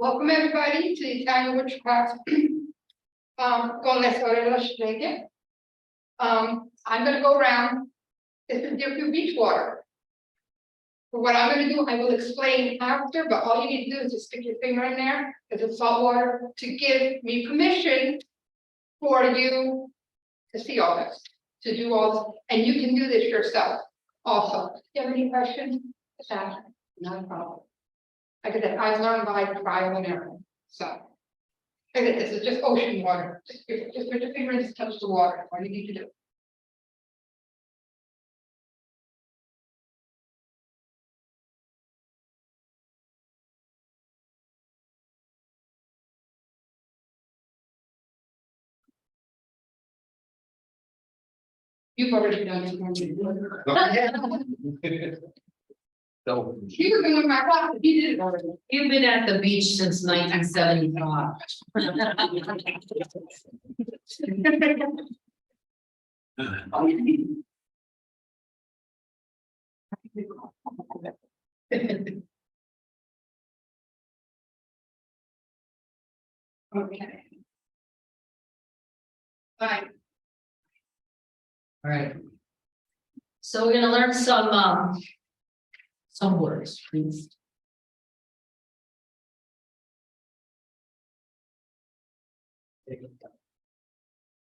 Welcome everybody to the Italian Witchcraft con la sorella Strega. I'm gonna go around. This is your beach water. So what I'm gonna do, I will explain after, but all you need to do is just stick your finger in there, because it's salt water, to give me permission for you to see all this, to do all this, and you can do this yourself also. Do you have any questions? Just ask, not a problem. Like I said, I learned by trial and error, so. Like I said, this is just ocean water, just put your finger and just touch the water, all you need to do. You've already done it. You were doing my class, you did it already. You've been at the beach since 1975. Okay. Bye. All right. So we're gonna learn some words, please.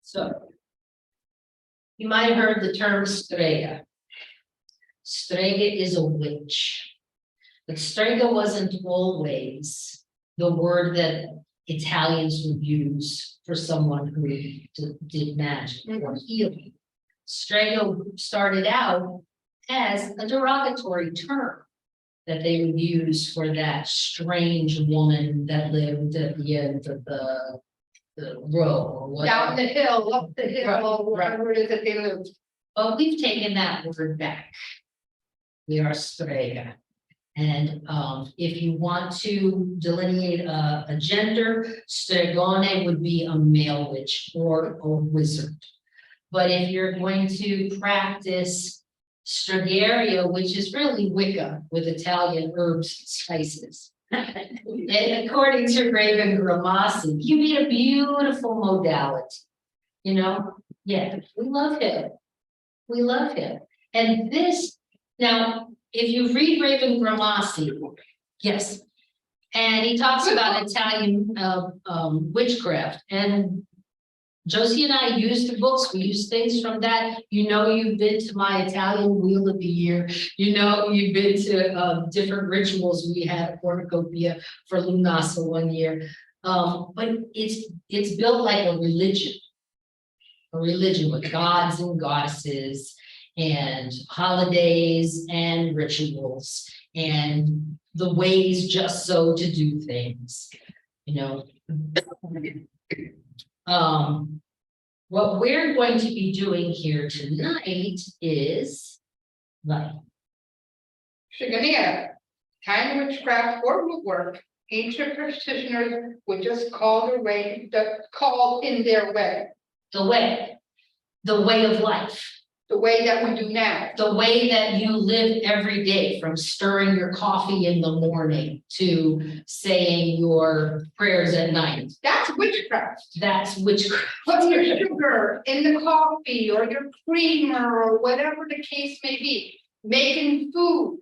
So you might have heard the term Strega. Strega is a witch. But Strega wasn't always the word that Italians would use for someone who did magic or healing. Strega started out as a derogatory term that they would use for that strange woman that lived at the end of the road or whatever. Down the hill, up the hill, Right, or wherever it is that they live. But we've taken that word back. We are Strega. And if you want to delineate a gender, Stregone would be a male witch or a wizard. But if you're going to practice Stregaria, which is really Wicca with Italian herbs and spices, and according to Raven Gramasi, you need a beautiful modality. You know, yeah, we love him. We love him. And this, now, if you read Raven Gramasi, yes, and he talks about Italian witchcraft, and Josie and I use the books, we use things from that. You know, you've been to my Italian Wheel of the Year. You know, you've been to different rituals. We had a cornucopia for Lunasa one year. But it's built like a religion with gods and goddesses and holidays and rituals and the ways just so to do things, you know. What we're going to be doing here tonight is like Shiganea, Italian witchcraft or woodwork, ancient practitioners would just call in their way. the way of life, The way that we do now. the way that you live every day, from stirring your coffee in the morning to saying your prayers at night. That's witchcraft. That's witchcraft. Putting your sugar in the coffee or your creamer or whatever the case may be. Making food,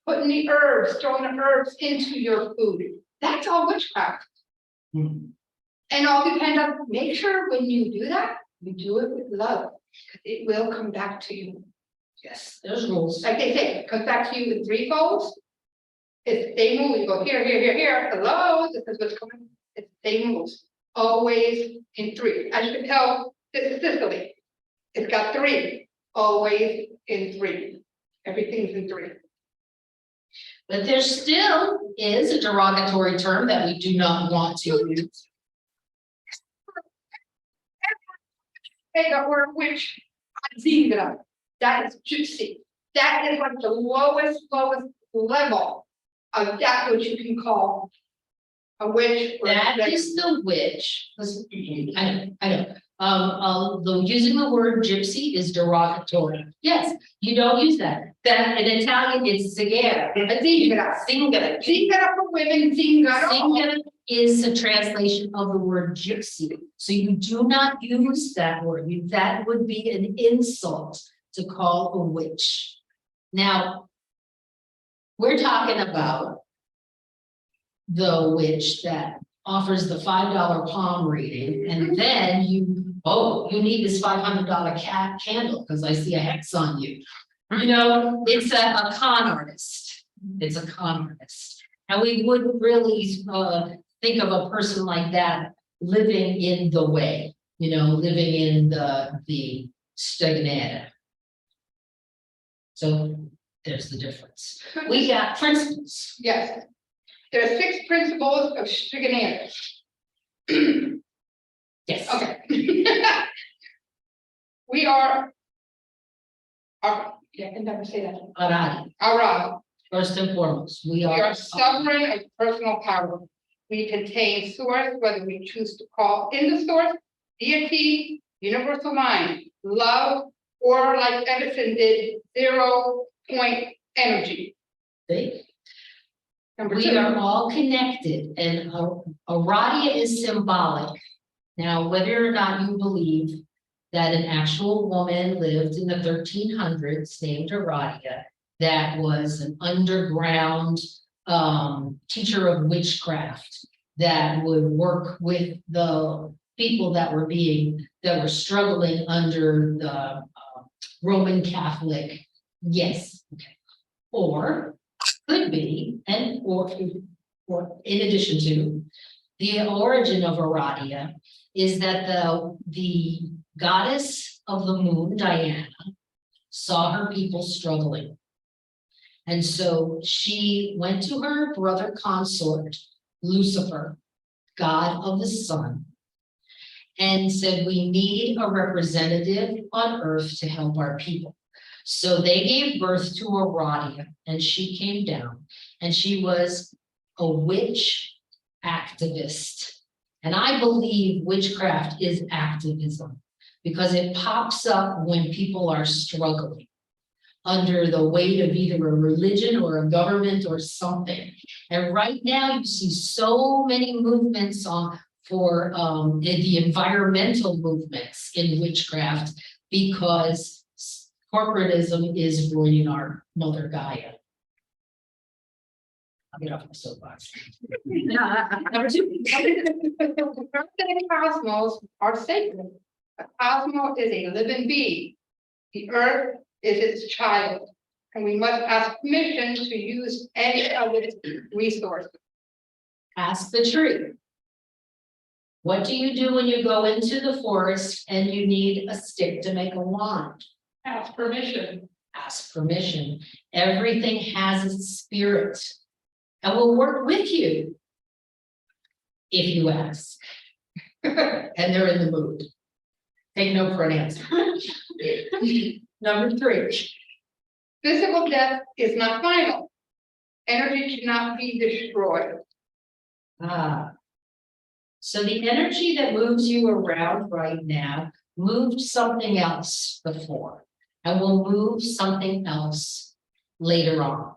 putting the herbs, throwing the herbs into your food. That's all witchcraft. And all depends on, make sure when you do that, you do it with love. It will come back to you. Yes, there's rules. Like they say, it comes back to you in three folds. If they move, you go here, here, here, here. Hello, this is what's coming. If they move, always in three. As you can tell, this is Sicily. It's got three, always in three. Everything's in three. But there still is a derogatory term that we do not want to use. Or which Zinga, that is gypsy. That is like the lowest level of that which you can call a witch. Or That is the witch. Listen, I know. Using the word gypsy is derogatory. Yes, you don't use that. That in Italian is zingara. Zingara. Zingara. Zingara for women, zingara. Zingara is a translation of the word gypsy. So you do not use that word. That would be an insult to call a witch. Now, we're talking about the witch that offers the $5 palm reading, and then you need this $500 candle because I see a hex on you. You know, it's a con artist. It's a con artist. And we wouldn't really think of a person like that living in the way, you know, living in the Strega. So there's the difference. We got principles. Yes. There are 6 principles of Strega. Yes. Okay. We are, I can never say that. Aradi, Arad. first and foremost, we We are are sovereign of personal power. We contain source, whether we choose to call in the source, deity, universal mind, love, or like Edison did, 0-point energy. See? Number We 2. are all connected, and Aradia is symbolic. Now, whether or not you believe that an actual woman lived in the 1300s named Aradia, that was an underground teacher of witchcraft that would work with the people that were struggling under the Roman Catholic. Yes, okay. Or could be, and or in addition to, the origin of Aradia is that the goddess of the moon, Diana, saw her people struggling. And so she went to her brother consort, Lucifer, god of the sun, and said, we need a representative on earth to help our people. So they gave birth to Aradia, and she came down, and she was a witch activist. And I believe witchcraft is activism because it pops up when people are struggling under the weight of either a religion or a government or something. And right now you see so many movements for the environmental movements in witchcraft because corporatism is ruining our mother Gaia. I'll get off my soapbox. Number 2. The earth and the cosmos are sacred. The cosmos is a living being. The earth is its child, and we must ask permission to use any of its resources. Ask the tree. What do you do when you go into the forest and you need a stick to make a wand? Ask permission. Ask permission. Everything has its spirit and will work with you if you ask. And they're in the mood. Take no for an answer. Number 3. Physical death is not final. Energy cannot be destroyed. So the energy that moves you around right now moved something else before and will move something else later on.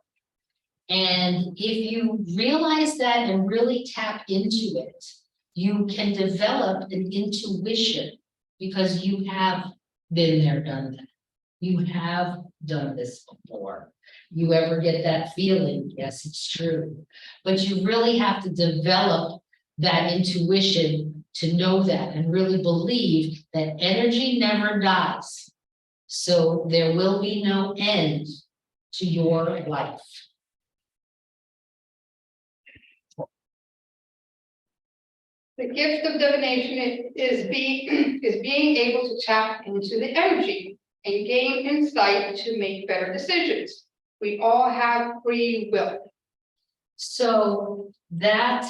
And if you realize that and really tap into it, you can develop an intuition because you have been there, done that. You have done this before. You ever get that feeling? Yes, it's true. But you really have to develop that intuition to know that and really believe that energy never dies. So there will be no end to your life. The gift of divination is being able to tap into the energy and gain insight to make better decisions. We all have free will. So that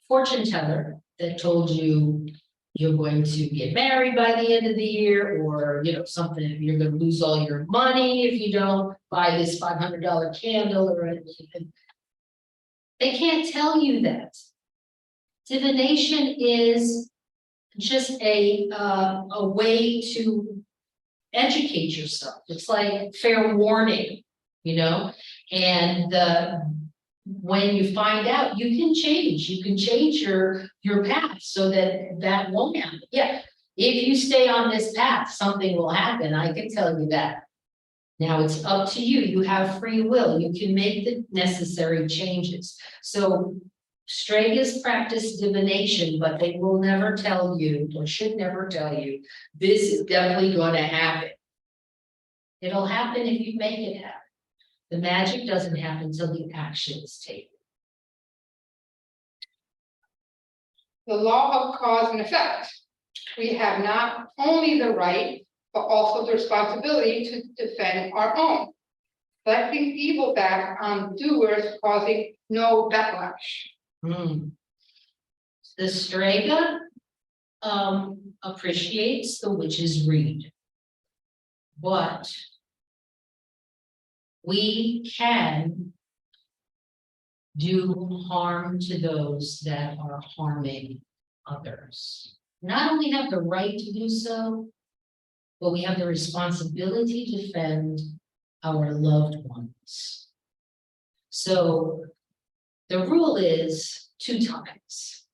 fortune teller that told you you're going to get married by the end of the year, or something, you're going to lose all your money if you don't buy this $500 candle or anything. They can't tell you that. Divination is just a way to educate yourself. It's like fair warning, you know, and when you find out, you can change your path so that that won't happen. Yeah, if you stay on this path, something will happen. I can tell you that. Now it's up to you. You have free will. You can make the necessary changes. So Stregas practice divination, but they will never tell you, or should never tell you, this is definitely going to happen. It'll happen if you make it happen. The magic doesn't happen until the action is taken. The law of cause and effect. We have not only the right, but also the responsibility to defend our own. Reflecting evil back on doers causing no backlash. The Strega appreciates the witch's reed, but we can do harm to those that are harming others. Not only have the right to do so, but we have the responsibility to defend our loved ones. So the rule is 2 times.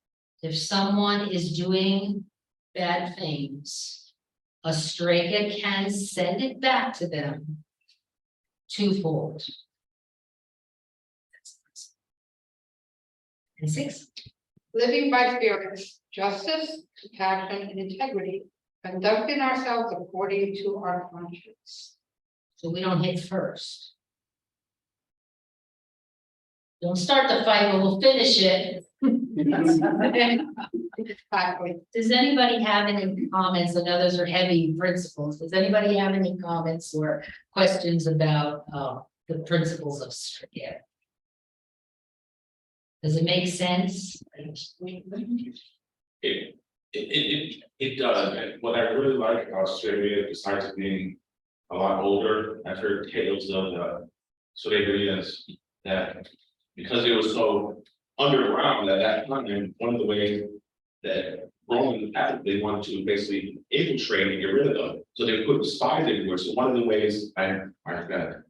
If someone is doing bad things, a Strega can send it back to them twofold. And 6. Living by spirits, justice, compassion, and integrity, conducting ourselves according to our conscience. So we don't hit first. Don't start the fight, but we'll finish it. Exactly. Does anybody have any comments? I know those are heavy principles. Does anybody have any comments or questions about the principles of Strega? Does it make sense? It does, and what I really like about Strega, besides being a lot older, I've heard tales of Stregarians that because it was so underground at that time, and one of the ways that Roman Catholic, they wanted to basically infiltrate and get rid of them. So they put spies everywhere. So one of the ways I forgot,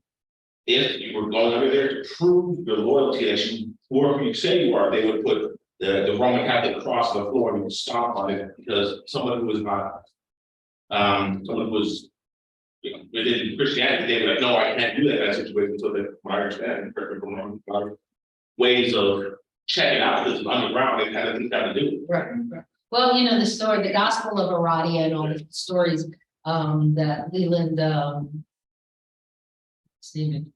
if you were going over there to prove your loyalty that you were who you say you are, they would put the Roman Catholic cross on the floor and you would stomp on it, because someone who was not, someone who was, you know, within Christianity, they were like, no, I can't do that in that situation. So that, what I understand, ways of checking out this underground, they kind of think how to do. Right. Well, you know, the story, the Gospel of Aradia and all the stories that Leland, his name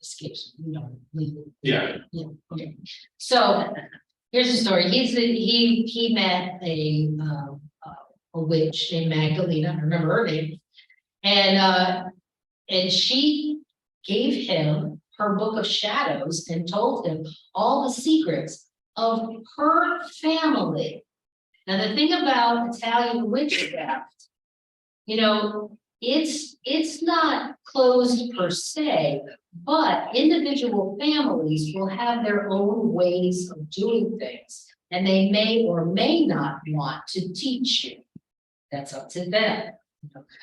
escapes, you know, Leland. Yeah. Yeah, okay. So here's the story. He met a witch named Magdalena, I remember her name, and she gave him her book of shadows and told him all the secrets of her family. Now, the thing about Italian witchcraft, you know, it's not closed per se, but individual families will have their own ways of doing things, and they may or may not want to teach you. That's up to them.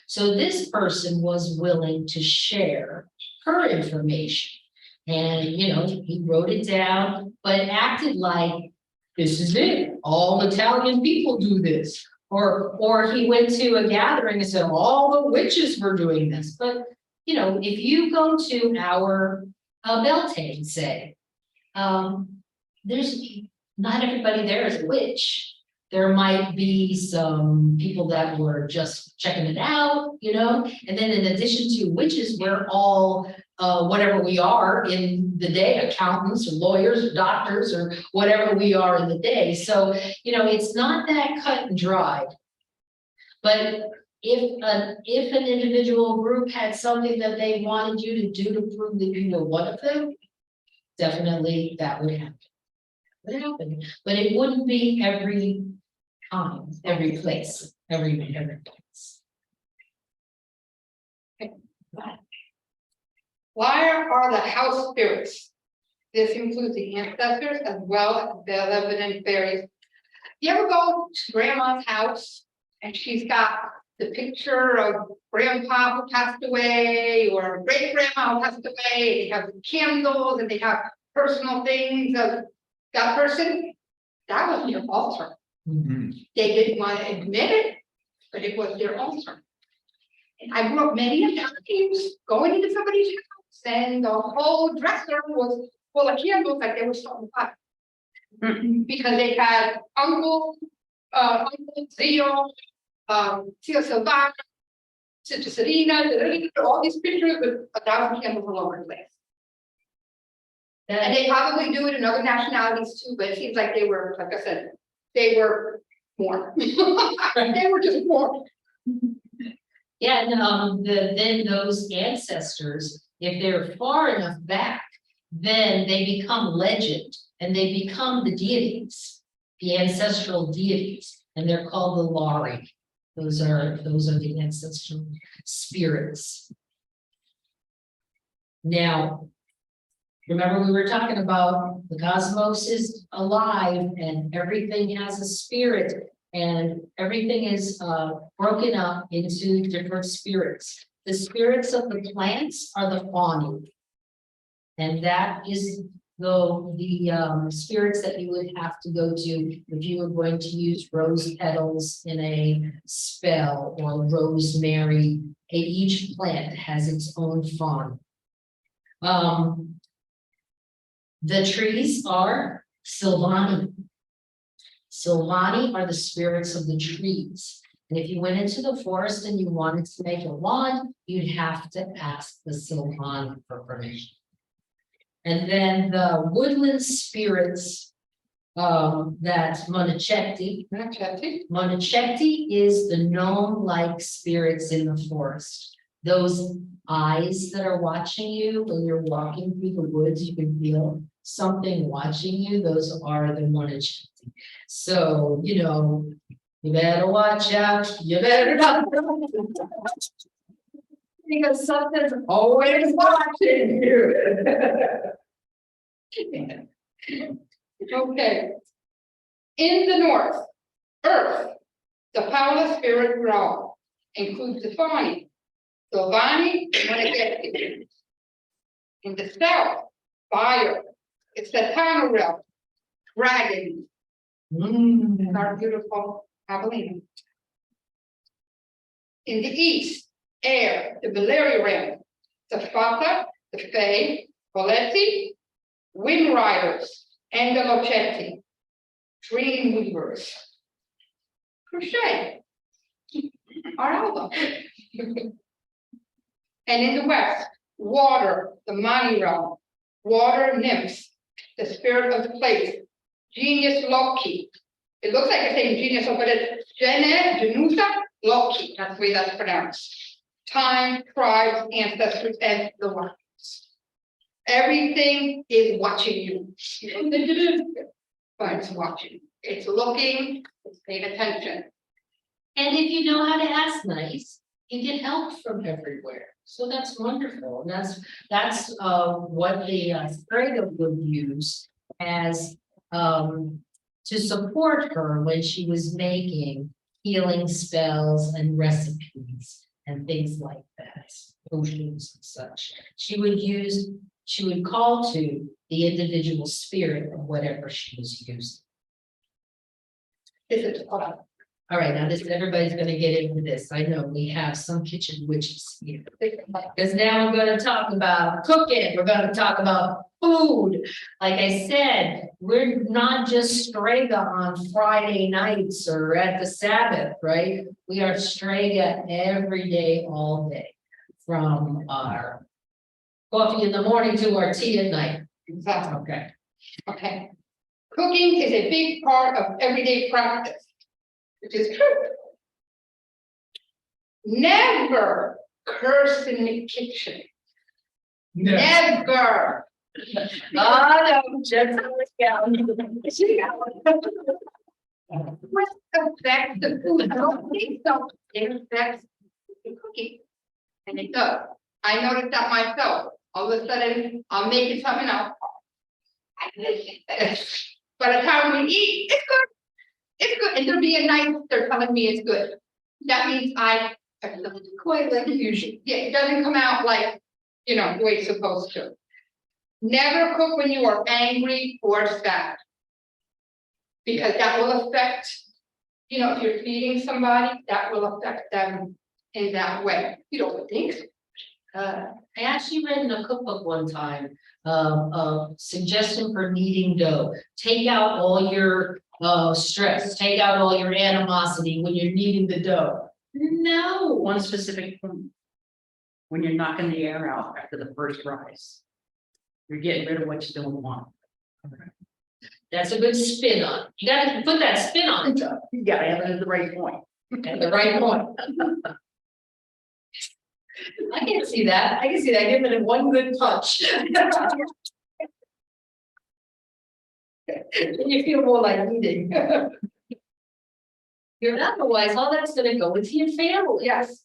So this person was willing to share her information. And, you know, he wrote it down, but acted like, this is it. All Italian people do this. Or he went to a gathering and said, all the witches were doing this. But, you know, if you go to our Beltane, say, there's not everybody there is a witch. There might be some people that were just checking it out, you know, and then in addition to witches, we're all whatever we are in the day, accountants or lawyers or doctors or whatever we are in the day. So, you know, it's not that cut and dried. But if an individual group had something that they wanted you to do to prove that you know one of them, definitely that would happen. Would happen, but it wouldn't be every time, every place, every place. Okay. Why are the house spirits? This includes the ancestors as well as benevolent fairies you ever go to grandma's house and she's got the picture of grandpa who passed away or great grandma who passed away, they have candles and they have personal things of that person? That was their altar. Mhm. They didn't want to admit it, but it was their altar. And I grew up many times going into somebody's house and the whole dresser was full of candles like they were starting a fire. Because they had Uncle Zio, Tio Silvana, Sister Serena, all these pictures with 1,000 candles all over the place. And they probably do it in other nationalities too, but it seems like they were, like I said, they were more. They were just more. Yeah, and then those ancestors, if they're far enough back, then they become legend and they become the deities, the ancestral deities, and they're called the Lari. Those are the ancestral spirits. Now, remember we were talking about the cosmos is alive and everything has a spirit. And everything is broken up into different spirits. The spirits of the plants are the fawni. And that is the spirits that you would have to go to if you were going to use rose petals in a spell or rosemary. Each plant has its own fawn. The trees are Silvani. Silvani are the spirits of the trees. And if you went into the forest and you wanted to make a wand, you'd have to ask the Silvani for permission. And then the woodland spirits, that's Monachetti. Monachetti is the gnome-like spirits in the forest. Those eyes that are watching you when you're walking through the woods, you can feel something watching you. Those are the Monachetti. So, you know, you better watch out. You better not. Because something's always watching you. Okay. In the north, earth, the powerless spirit realm includes the Fani, Silvani, and Monachetti. In the south, fire, it's the Tana realm, dragons, our beautiful Abilene. In the east, air, the Valeria realm, the Fata, the Fae, Boletti, wind riders, and the Lochetti, dream weavers. Crochet, our album. And in the west, water, the Mani realm, water nymphs, the spirit of the place, genius Loki. It looks like it's saying genius, but it's Genusa Loki. That's the way that's pronounced. Time, tribes, ancestors, and the ones. Everything is watching you. You don't think it is, but it's watching. It's looking, it's paying attention. And if you know how to ask nice, you get help from everywhere. So that's wonderful. And that's what the Strega would use as to support her when she was making healing spells and recipes and things like that, potions and such. She would call to the individual spirit of whatever she was using. All right, now everybody's gonna get into this. I know we have some kitchen witches here. Because now we're gonna talk about cooking, we're gonna talk about food. Like I said, we're not just Strega on Friday nights or at the Sabbath, right? We are Strega every day, all day. From our coffee in the morning to our tea at night. Exactly. Okay. Okay. Cooking is a big part of everyday practice, which is true. Never curse in the kitchen. Never. No, just What affects the food? I don't think so. It affects the cooking. And it does. I noticed that myself. All of a sudden, I'm making something else. By the time we eat, it's good. It's good, and they're being nice, they're telling me it's good. That means I quite like usual. Yeah, it doesn't come out like, the way it's supposed to. Never cook when you are angry or sad. Because that will affect, if you're feeding somebody, that will affect them in that way. You don't think so? I actually read in a cookbook one time, a suggestion for kneading dough. Take out all your stress, take out all your animosity when you're kneading the dough. No, One specific point. When you're knocking the air out after the first rise. You're getting rid of what you don't want. that's a good spin on it. You gotta put that spin on it, Joe, You gotta have it at the right point. at the right point. I can see that, give it one good punch. And you feel more like eating. You're otherwise, all that's gonna go into your family. Yes.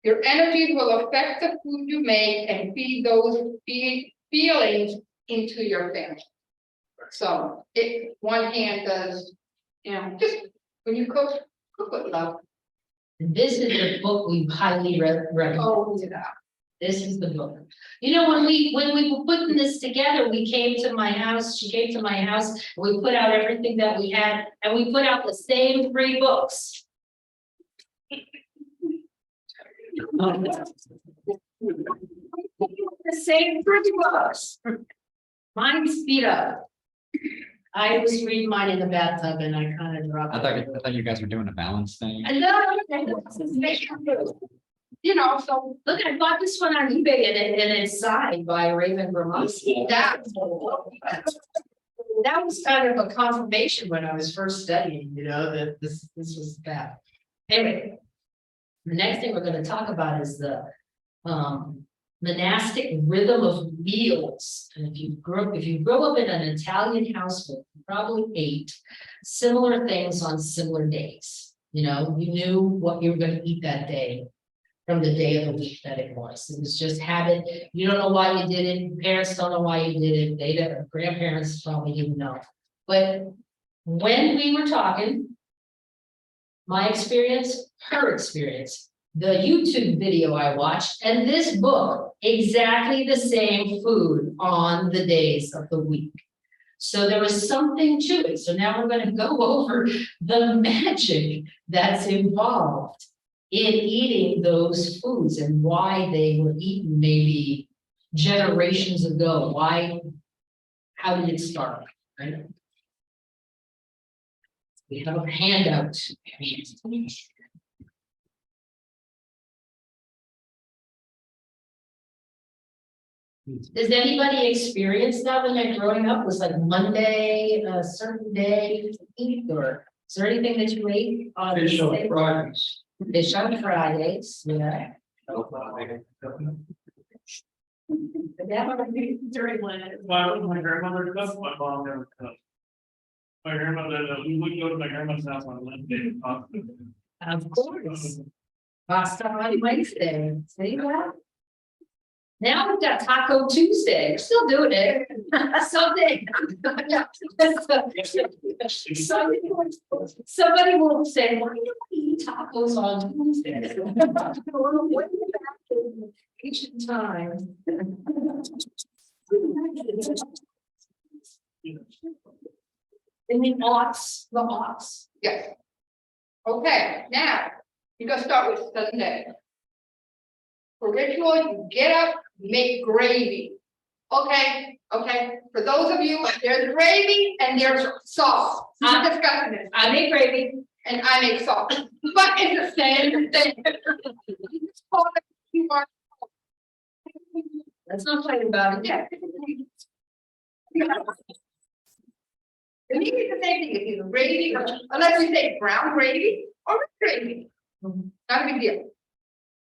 Your energies will affect the food you make and feed those feelings into your family. So one hand does, just when you cook with love. This is the book we highly recommend. Oh, yeah. This is the book. When we were putting this together, we came to my house, she came to my house, we put out everything that we had, and we put out the same 3 books. The same 3 books. Mine speed up. I was reading mine in the bathtub and I kind of dropped. I thought you guys were doing a balance thing. I know, so look, I bought this one on eBay and it's signed by Raven Vermont. That was kind of a confirmation when I was first studying, that this was that. Anyway, the next thing we're going to talk about is the monastic rhythm of meals. And if you grew up in an Italian household, you probably ate similar things on similar days. You knew what you were going to eat that day from the day of the week that it was. It was just habit. You don't know why you did it. Your parents don't know why you did it. They don't, grandparents probably didn't know. But when we were talking, my experience, her experience, the YouTube video I watched, and this book, exactly the same food on the days of the week. So there was something to it. So now we're going to go over the magic that's involved in eating those foods and why they were eaten maybe generations ago. How did it start? Right? We have a handout. Does anybody experience that when they're growing up? Was like Monday, a certain day to eat, or is there anything that you ate on Fish on this day? Fridays. Fish on Fridays, yeah. That would be during when it- My grandmother cooked, my mom never cooked. My grandmother, we would go to my grandma's house on Wednesday and talk. Of course. Pasta on Wednesday, see that? Now we've got Taco Tuesday, we're still doing it. Someday. Somebody will say, why do you eat tacos on Tuesday? Ancient time. In the aughts. Yes. Okay, now, you're gonna start with Sunday. For ritual, you get up, make gravy. Okay, for those of you, there's gravy and there's sauce. I'm discussing this. I make gravy. And I make sauce, but it's the same thing. You are- Let's not fight about it. Yeah. To me, it's the same thing, it's either gravy, unless you say brown gravy or red gravy. Not a big deal.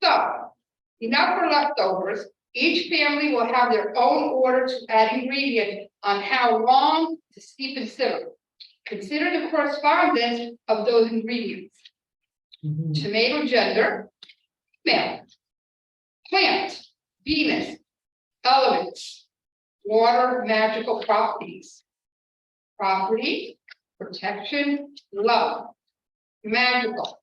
So, enough for leftovers. Each family will have their own order to add ingredients on how long to steep and simmer. Consider the correspondence of those ingredients. Tomato gender, male. Plant, Venus, elements, water magical properties. Property, protection, love, magical.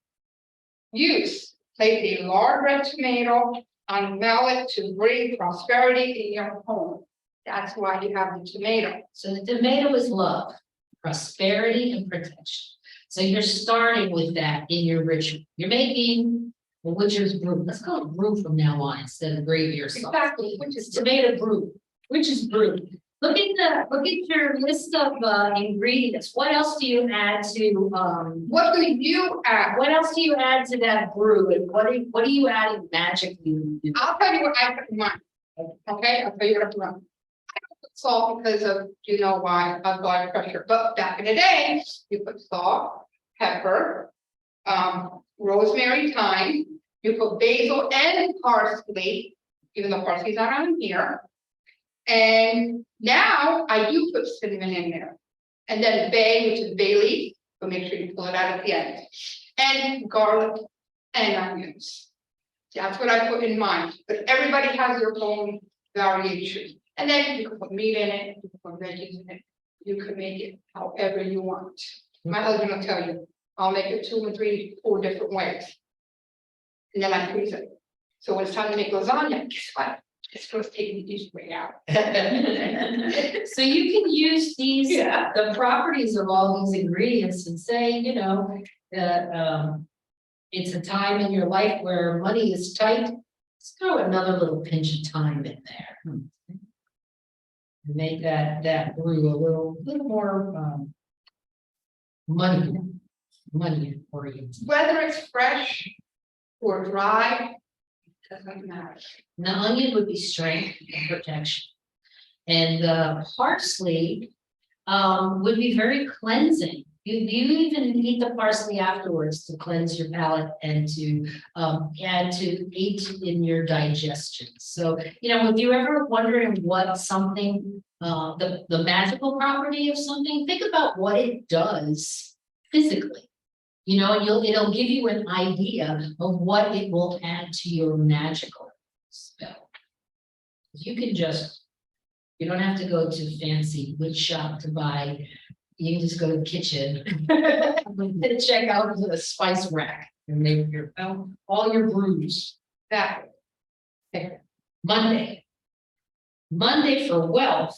Use, place a large red tomato on mallet to bring prosperity in your home. That's why you have the tomato. So the tomato is love, prosperity and protection. So you're starting with that in your ritual. You're making a witch's brew. Let's call it brew from now on instead of gravy or sauce. Exactly, which It's is tomato brew, witch's brew. Look at your list of ingredients. What else do you add to what do you add? what else do you add to that brew? And what are you adding magically? I'll tell you what I put in mine. Okay, I'll tell you what I put on. I don't put salt because of, you know why, of blood pressure, but back in the day, you put salt, pepper, rosemary, thyme, you put basil and parsley, even though parsley's not on here. And now I do put cinnamon in there. And then bay, which is bay leaf, but make sure you pull it out at the end. And garlic and onions. That's what I put in mine, but everybody has their own variation. And then you can put meat in it, you can put veggies in it. You can make it however you want. My husband will tell you, I'll make it 2 or 3, 4 different ways. And then I freeze it. So when it's time to make lasagna, guess what? It's supposed to take the easy way out. So you can use these, Yeah. the properties of all these ingredients and say, you know, that it's a time in your life where money is tight. Let's throw another little pinch of time in there. And make that brew a little more money oriented. Whether it's fresh or dry, doesn't matter. And the onion would be strength and protection. And the parsley would be very cleansing. You even eat the parsley afterwards to cleanse your palate and to add to aid in your digestion. So, you know, if you're ever wondering what something, the magical property of something, think about what it does physically. You know, and it'll give you an idea of what it will add to your magical spell. You can just, you don't have to go to fancy witch shop to buy. You can just go to the kitchen and check out the spice rack and make your all your brews. That, Monday for wealth,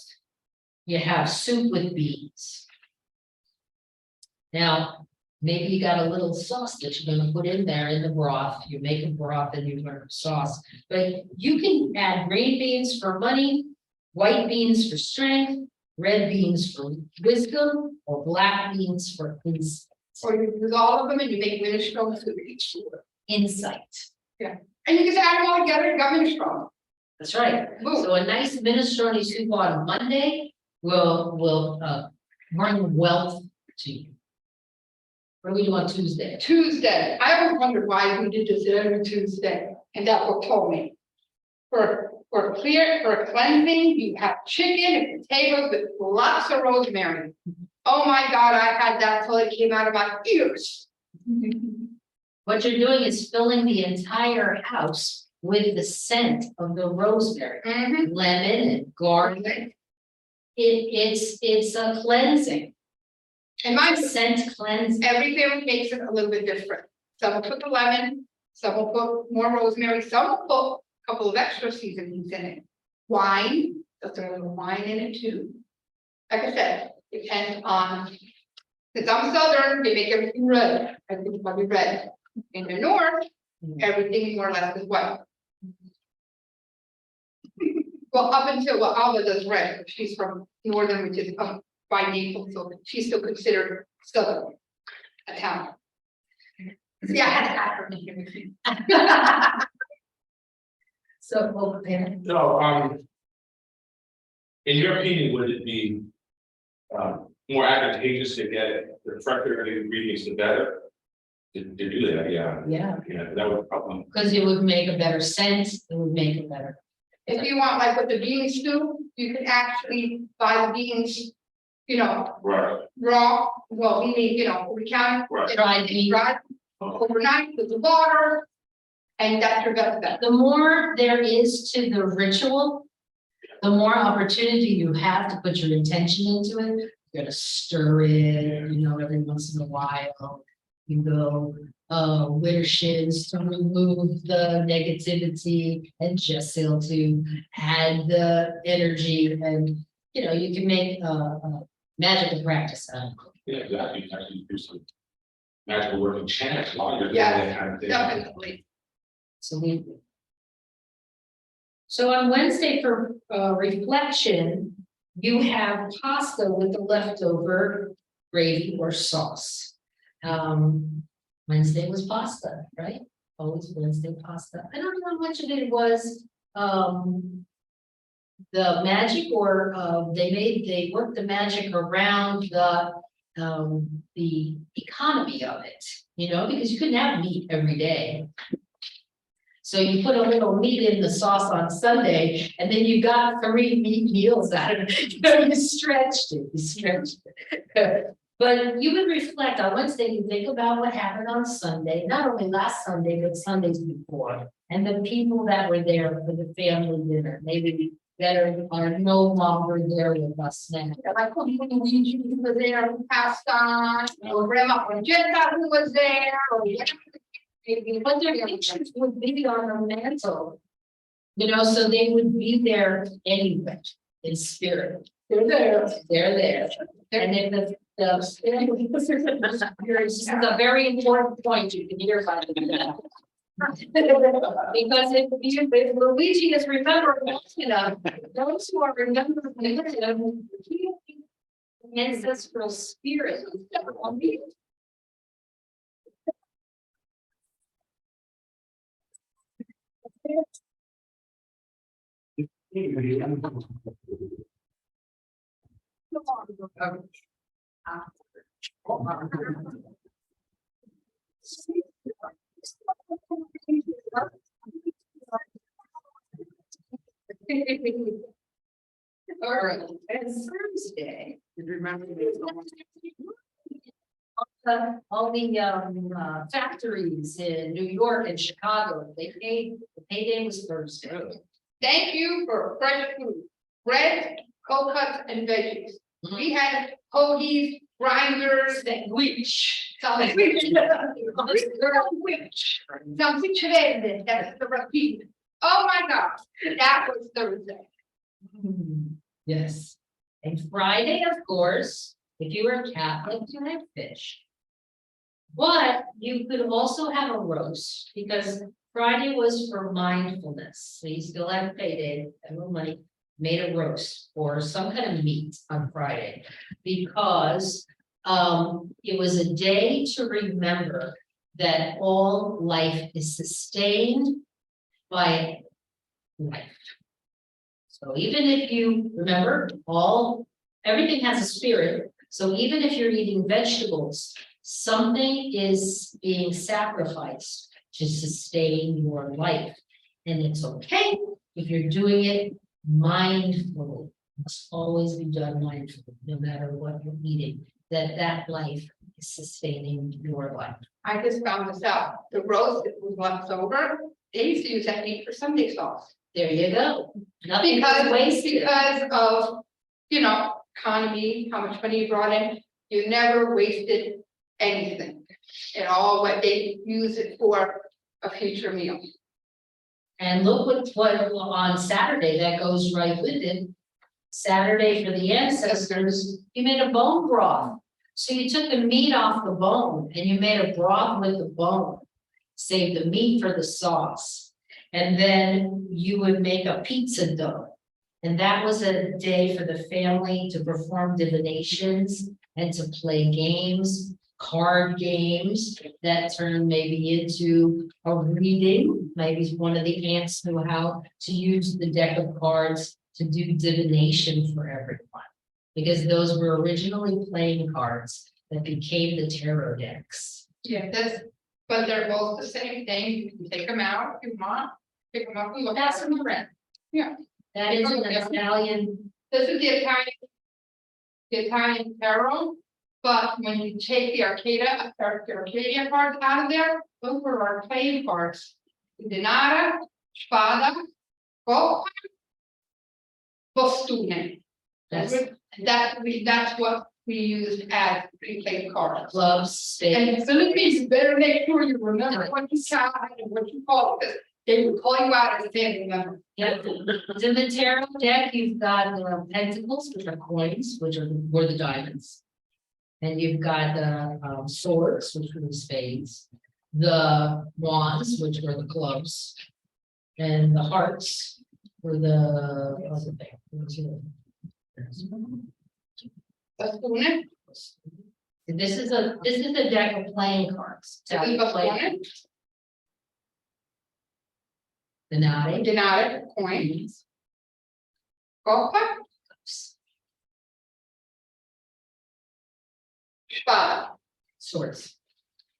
you have soup with beans. Now, maybe you got a little sauce that you're gonna put in there in the broth. You make a broth and you learn sauce. But you can add green beans for money, white beans for strength, red beans for wisdom, or black beans for or you use all of them and you make minestrone soup each. insight. And you just add them all together, you got minestrone. That's right. Boom. So a nice minestrone soup on Monday will bring wealth to you. What do we do on Tuesday? Tuesday, I always wondered why we did this every Tuesday, and that book told me. For cleansing, you have chicken and potatoes with lots of rosemary. Oh my God, I had that till it came out of my ears. What you're doing is filling the entire house with the scent of the rosemary, Mhm. lemon and garlic. It's a cleansing, And my scent cleansing. every family makes it a little bit different. Some will put the lemon, some will put more rosemary, some will put a couple of extra seasonings in it. Wine, there's a little wine in it too. Like I said, depends on, since I'm southern, they make everything red, everything's probably red. In the north, everything more or less is white. Well, up until, well, Alva does red, but she's from northern, which is by Naples, so she's still considered southern, a town. See, I had to add her in everything. So, well, Pam, No, in your opinion, would it be more advantageous to get the fresher the ingredients, the better? To do that, yeah, yeah, that would probably. because it would make a better scent, it would make it better. If you want, like with the bean stew, you can actually buy the beans, you know, Right. raw, well, we need, you know, we can. Right. Dried beans. Dry overnight with the water, and that's your best bet. The more there is to the ritual, the more opportunity you have to put your intention into it. Gotta stir it, every once in a while. You go, wishes to remove the negativity and just to add the energy and, you can make a magical practice out of it. Yeah, exactly, you can actually do some magical work and chant while you're doing Yes, that kind of thing. definitely. Absolutely. So on Wednesday for reflection, you have pasta with the leftover gravy or sauce. Wednesday was pasta, right? Always Wednesday pasta. I don't know how much of it was the magic or they worked the magic around the economy of it, because you couldn't have meat every day. So you put a little meat in the sauce on Sunday, and then you got 3 meat meals out of it. You stretched it. But you would reflect on Wednesday, you think about what happened on Sunday, not only last Sunday, but Sundays before. And the people that were there for the family dinner, maybe that are no longer there with us now. Like, Luigi who was there, who passed on, or Grandma Conchetta who was there, or whatever. But their pictures would be on the mantle. So they would be there anyway, in spirit. They're there. And then the spirit. This is a very important point you can hear by the. Because if Luigi is remembering, those who are remembering him, ancestral spirit. All right, it's Thursday. Remember. All the factories in New York and Chicago, the payday was Thursday. Thank you for fresh food, bread, cold cuts, and veggies. We had hoagies, grinders, Sandwich. something verde, that's the repeat. Oh my gosh, that was Thursday. Yes, and Friday, of course, if you were a Catholic, you had fish. But you could also have a roast, because Friday was for mindfulness, so you still have payday, everybody made a roast or some kind of meat on Friday. Because it was a day to remember that all life is sustained by life. So even if you remember, everything has a spirit, so even if you're eating vegetables, something is being sacrificed to sustain your life. And it's okay if you're doing it mindfully. It must always be done mindfully, no matter what you're eating, that life is sustaining your life. I just found this out, the roast that was left over, they used to use that meat for Sunday sauce. There you go. Nothing was wasted. Because of, economy, how much money you brought in, you never wasted anything. It all what they use it for a future meal. And look what on Saturday, that goes right with it. Saturday for the ancestors, you made a bone broth. So you took the meat off the bone and you made a broth with the bone. Save the meat for the sauce. And then you would make a pizza dough. And that was a day for the family to perform divinations and to play games, card games that turn maybe into a reading. Maybe one of the aunts knew how to use the deck of cards to do divination for everyone. Because those were originally playing cards that became the tarot decks. Yeah, but they're both the same thing. You can take them out if you want, pick them up and look at them around. Yeah. That is an Italian. This is the Italian tarot, but when you take the Arcadia cards out of there, those were our playing cards. Denara, Spada, Bocca, Bostune. That's what we used as prepaid cards. Clubs, spades. And Philippines, you better make sure you remember what you got and what you call it, because they will call you out as a family member. Yeah, in the tarot deck, you've got the pentacles, which are coins, were the diamonds. And you've got the swords, which were the spades, the wands, which were the clubs. And the hearts were the, what was it there? What was it? Bastone, This is a deck of playing cards. bastone, Denare. denare, coins, coppa, spada. Swords.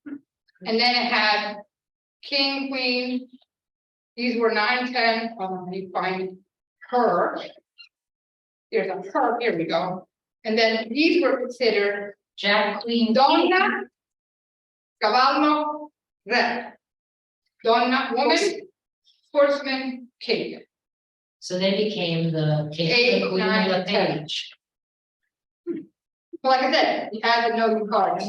And then it had king, queen. These were 9, 10, let me find her. Here's a her, here we go. And then these were considered Jack, queen, donna, cavallo, re. Donna, woman, horseman, king. so they became the king, Eight, the queen, nine, and the 10. page. But like I said, you had to know your cards.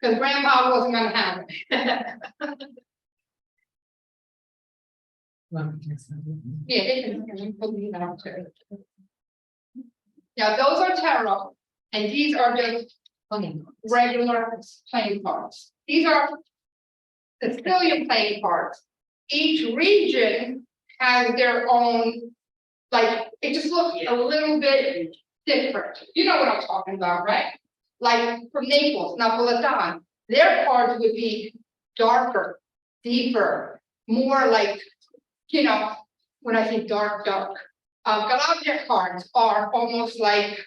Because grandpa wasn't gonna have it. Well, yes, Yeah, they can put these out too. Now, those are tarot, and these are just okay. regular playing cards. These are Sicilian playing cards. Each region has their own, like, it just looks a little bit different. You know what I'm talking about, right? Like from Naples, Napolitan, their cards would be darker, deeper, more like, you know, when I say dark. Calabria cards are almost like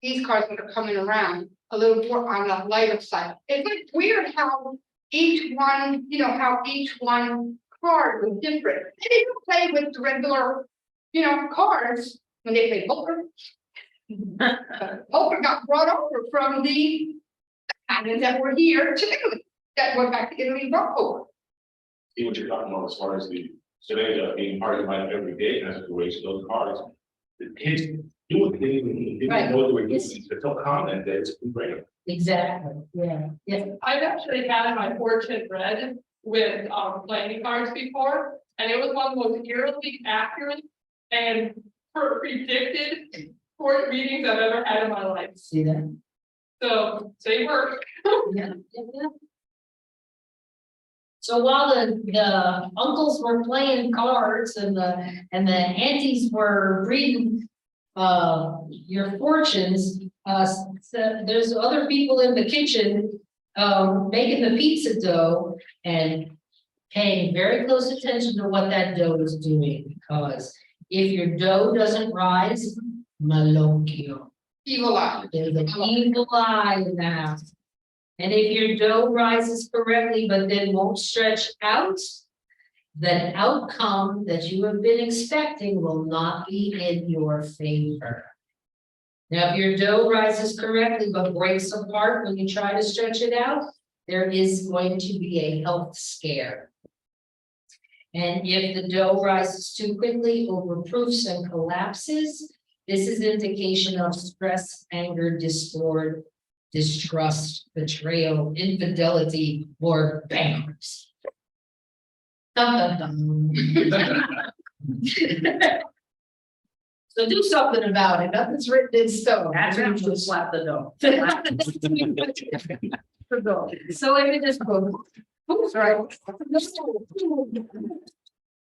these cards that are coming around a little more on the lighter side. It's like weird how each one, you know, how each one card was different. They didn't play with the regular, you know, cards when they play poker. Poker got brought over from the islands that were here to Italy, that went back to Italy and brought over. See what you're talking about as far as the, so they being part of life every day as it relates to those cards. The kids do what they didn't Right. know what they were doing, it's so common that it's great. Exactly, yeah, yeah. I've actually had my fortune read with playing cards before, and it was one of the most eerily accurate and predicted court readings I've ever had in my life. See that? So they work. Yeah, yeah, yeah. So while the uncles were playing cards and the aunties were reading your fortunes, so there's other people in the kitchen making the pizza dough and paying very close attention to what that dough is doing, because if your dough doesn't rise, malocchio. Evil eye. There's an evil eye in the house. And if your dough rises correctly, but then won't stretch out, the outcome that you have been expecting will not be in your favor. Now, if your dough rises correctly, but breaks apart when you try to stretch it out, there is going to be a health scare. And if the dough rises too quickly, overproofs and collapses, this is indication of stress, anger, discord, distrust, betrayal, infidelity, or bankruptcy. Dun, dun, dun. So do something about it. Nothing's written in stone. That's when you slap the door. So let me just go. Oops, right.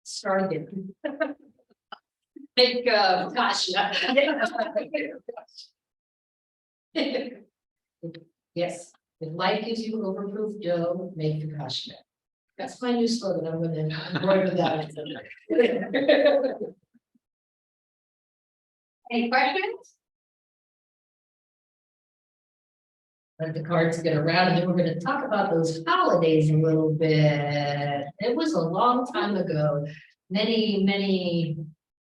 Start again. Make Tasha. Yes, if life gives you overproof dough, make the Tasha. That's my new slogan. I'm gonna embroider that. Any questions? Let the cards get around, and then we're gonna talk about those holidays a little bit. It was a long time ago,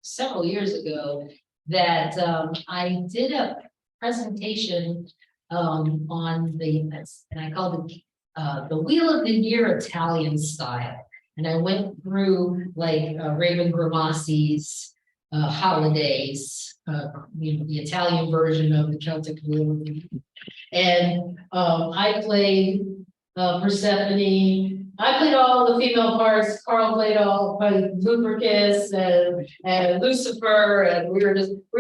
several years ago, that I did a presentation on and I called it the Wheel of the Year Italian style. And I went through like Raven Gramassi's holidays, the Italian version of the Celtic War. And I played Persephone. I played all the female parts. Carl played Lupercus and Lucifer, and we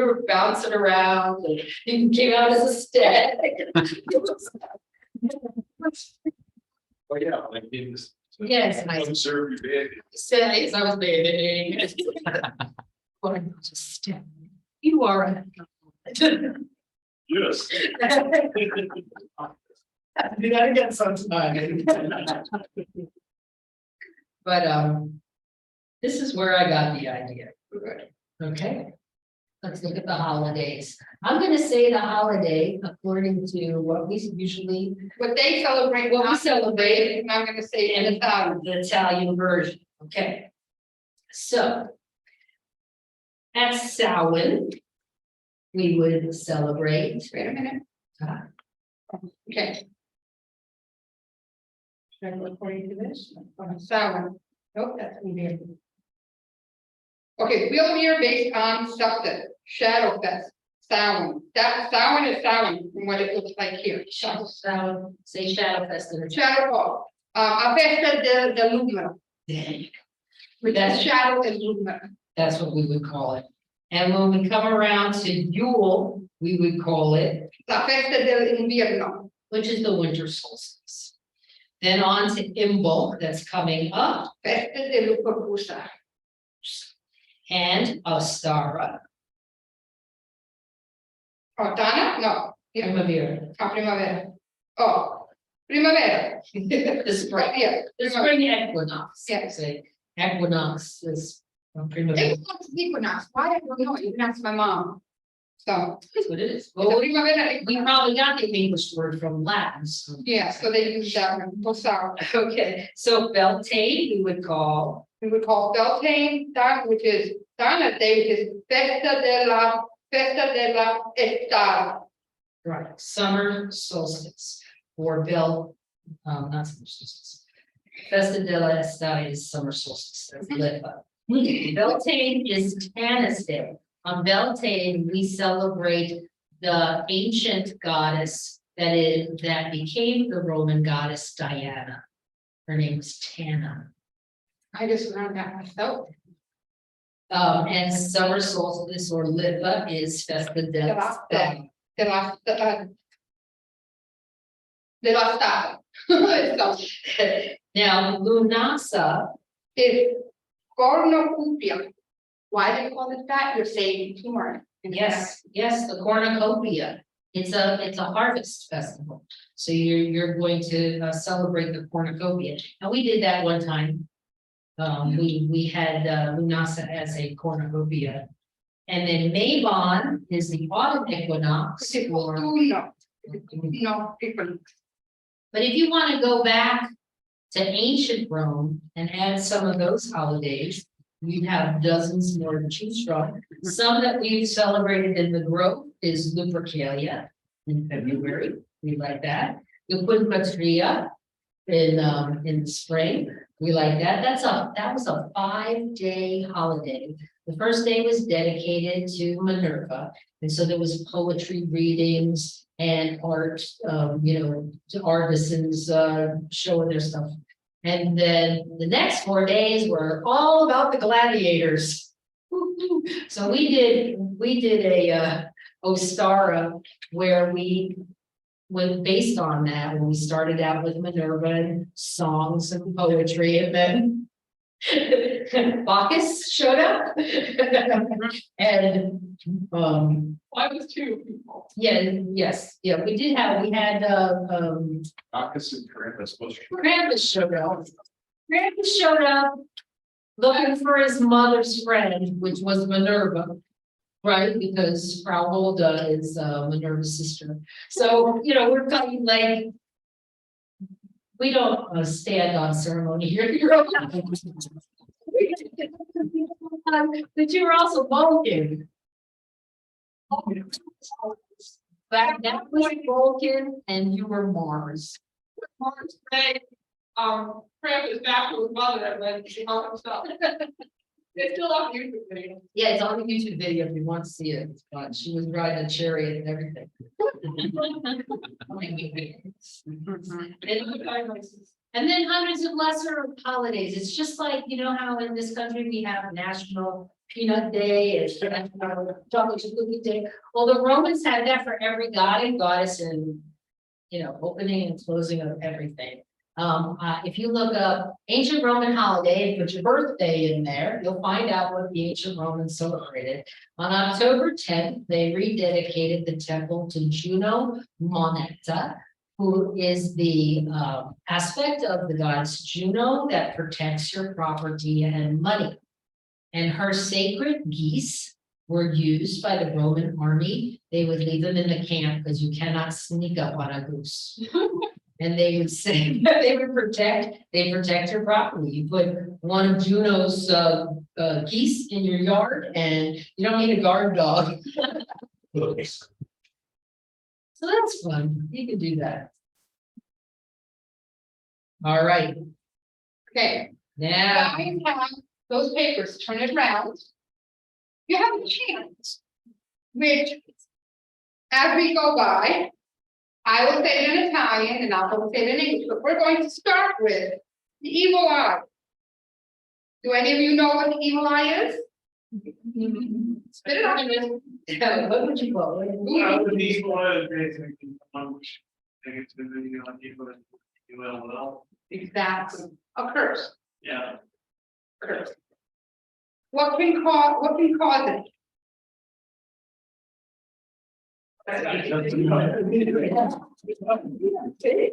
were bouncing around, and he came out as a stag. Oh, yeah, like in this. Yes, and I Observe your bed. said, as I was bathing. Well, I'm just a stag. You are a. Yes. Do that again sometime. But this is where I got the idea. Okay. Let's look at the holidays. I'm gonna say the holiday according to what we usually, What they celebrate, What we not celebrate. celebrate, and I'm gonna say in Italian. the Italian version, okay? So. At Samhain, we would celebrate. Wait a minute. Okay. Should I go according to this? Samhain. Nope, that's in there. Okay, we'll hear based on something, Shadow Fest, Samhain. That Samhain is Samhain from what it looks like here. Samhain, say Shadow Fest in the chat. Shadow Fest, a festa de lumina, which is That's, shadow is lumina. that's what we would call it. And when we come around to Yule, we would call it, La festa del invierno. which is the winter solstice. Then on to Imbolc, that's coming up, Festa de Lupercusa. and Ostara, Otana? No. Yeah, Primavera, primavera. Oh, primavera. the spring, Yeah. the spring equinox. Yeah. Say equinox is primavera, Equinox, why, I don't know, you can ask my mom. So, that's what it is. it's Well, primavera. we probably got the English word from Latin, so. Yeah, so they use that one, Bosar. Okay, so Beltane, we would call, We would call Beltane, that which is Dana Day, which is Festa de la Estada. right, summer solstice, or not summer solstice. Festa de la Estada is summer solstice, that's Lipa. Beltane is Tannis Day. On Beltane, we celebrate the ancient goddess that became the Roman goddess Diana. Her name was Tana. I just learned that myself. And summer solstice or Lipa is Festa de la Estada. De la Estada. So, Now, Lunasa, it's cornucopia. Why they call it that? You're saying tumor. yes, the cornucopia. It's a harvest festival. So you're going to celebrate the cornucopia. And we did that one time. We had Lunasa as a cornucopia. And then Mabon is the autumn equinox. It's or- no, different. But if you want to go back to ancient Rome and add some of those holidays, we have dozens more to choose from. Some that we've celebrated in the grove is Lupercalia in February. We like that. The Quinquatria in the spring. We like that. That was a 5-day holiday. The first day was dedicated to Minerva. And so there was poetry readings and art, to artisans showing their stuff. And then the next 4 days were all about the gladiators. So we did a Ostara where we went based on that, when we started out with Minerva and songs and poetry, and then Bacchus showed up. And I was two people. we had Bacchus and Krampus. Krampus showed up. Krampus showed up looking for his mother's friend, which was Minerva. Right, because Frau Holda is Minerva's sister. So, we're talking like. We don't stand on ceremony here. But you were also Vulcan. That was Vulcan and you were Mars. March Day, Krampus back to his mother and then she hung himself. It's still on YouTube video. Yeah, it's on the YouTube video if you want to see it. It's fun. She was riding a chariot and everything. And then hundreds of lesser holidays. It's just like, you know, how in this country we have National Peanut Day and National Chocolate Chip Cookie Day. Well, the Romans had that for every god and goddess and, you know, opening and closing of everything. If you look up ancient Roman holiday and put your birthday in there, you'll find out what the ancient Romans celebrated. On October 10th, they rededicated the temple to Juno Moneta, who is the aspect of the goddess Juno that protects your property and money. And her sacred geese were used by the Roman army. They would leave them in the camp because you cannot sneak up on a goose. And they would say that they protect your property. You put one of Juno's geese in your yard and you don't need a guard dog. So that's fun. You can do that. All right, Okay, now, now you have those papers, turn it around. You have a chance, which, as we go by, I will say it in Italian and I'll say it in English, but we're going to start with the evil eye. Do any of you know what the evil eye is? Spit it out. what would you call it? These one basically, negativity, well, Exactly, a curse, yeah. curse. What can cause it?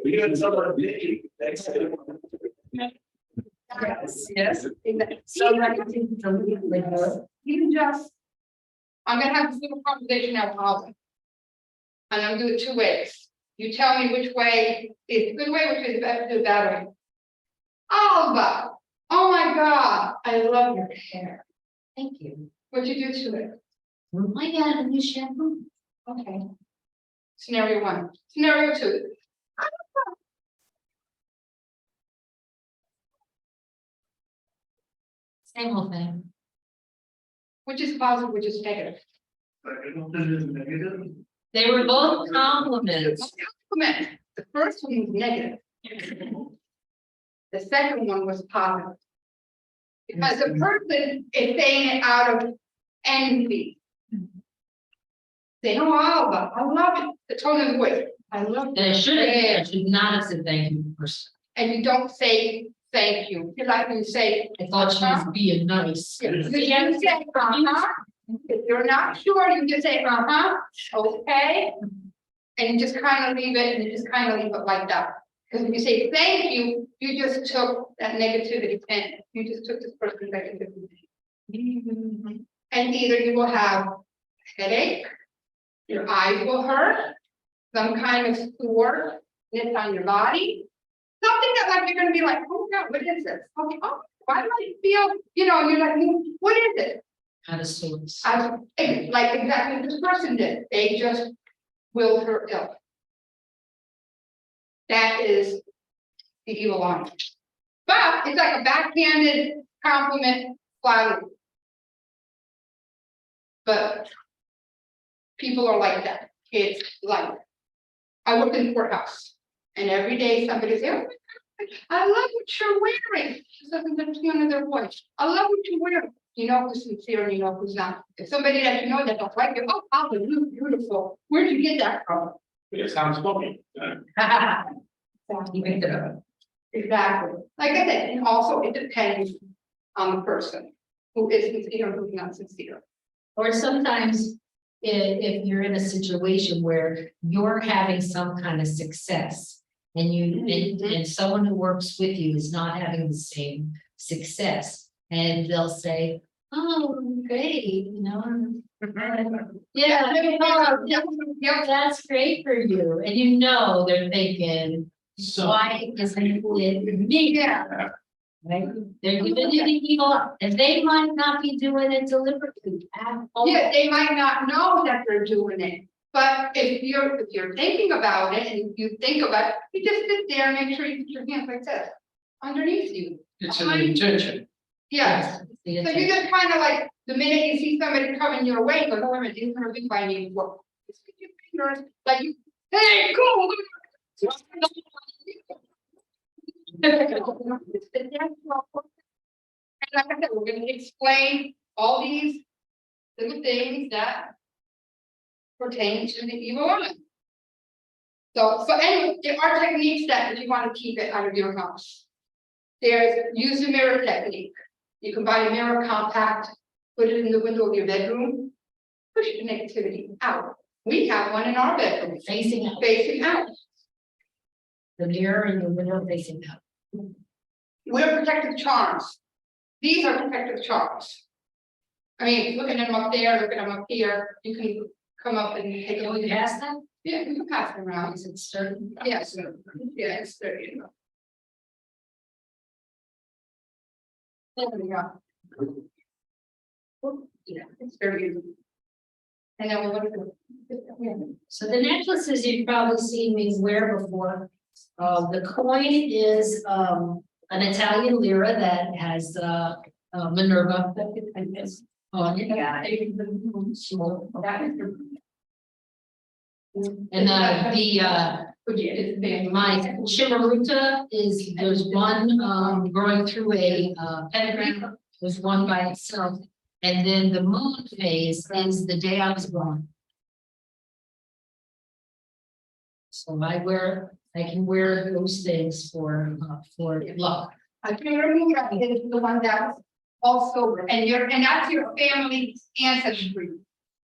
We got someone big. Yes. So you just, I'm gonna have a little conversation now, with Alvin. And I'm gonna do it two ways. You tell me which way is the good way, which is the bad way. Alva, oh my God, I love your hair. Thank you. What'd you do to it? Oh my God, a new shampoo. Okay. Scenario one. Scenario two. Same old thing. Which is positive, which is negative? Negative. They were both compliments. Compliment. The first one was negative. The second one was positive. Because the person is saying it out of envy. Saying, oh, Alva, I love it. The tone of voice. I love They it. I should not have said thank you first. And you don't say thank you. You like when you say, I thought she was being nice. you say, if you're not sure, you just say, okay. And you just kind of leave it, and you just kind of leave it like that. Because when you say thank you, you just took that negativity and you just took this person's negativity. And either you will have a headache, your eyes will hurt, some kind of soreness on your body. Something that like you're gonna be like, oh God, what is this? Okay, oh, why do I feel, you're like, what is it? Out of sorts. Like exactly this person did, they just willed her ill. That is the evil eye. But it's like a backhanded compliment flattery. But people are like that. It's like, I work in the courthouse and every day somebody says, oh my God, I love what you're wearing. She doesn't the tone of their voice. I love what you're wearing. You know who's sincere and you know who's not. If somebody that you know that don't like you, oh, Alvin, you look beautiful. Where'd you get that from? It sounds funny. You picked it up. Exactly. Like I said, and also it depends on the person who is sincere and who's not sincere. Or sometimes if you're in a situation where you're having some kind of success and and someone who works with you is not having the same success, and they'll say, oh, great, you know. Yeah, that's great for you. And you know, they're thinking, why isn't it me? Yeah. Right? They're giving you the evil, and they might not be doing it deliberately at all. Yeah, they might not know that they're doing it, but if you're thinking about it and you think about it, you just sit there and make sure you put your hands like this underneath you. It's an intention. Yes, the So you attention. just kind of like, the minute you see somebody coming your way, go, no, I didn't come by me before. Just with your fingers, like you, hey, cool. And like I said, we're gonna explain all these little things that pertain to the evil eye. So anyway, there are techniques that if you want to keep it out of your house. There's use the mirror technique. You can buy a mirror compact, put it in the window of your bedroom, push the negativity out. We have one in our bedroom, Facing out, facing out. the mirror and the window facing out. We're protective charms. These are protective charms. I mean, looking at them up there, looking at them up here, you can come up and take a Can look we at. pass them? Yeah, you can pass them around. Is it certain? Yes, yeah, it's there, you know. There we go. Yeah, it's very good. And then we'll look at the. So the necklaces you've probably seen me wear before. The coin is an Italian lira that has Minerva on it. Yeah. And my chimaruta is, there's one growing through a pentagram, there's one by itself. And then the moon phase is the day I was born. So I can wear those things for luck. I can remove that, is the one that was all silver, and that's your family ancestry.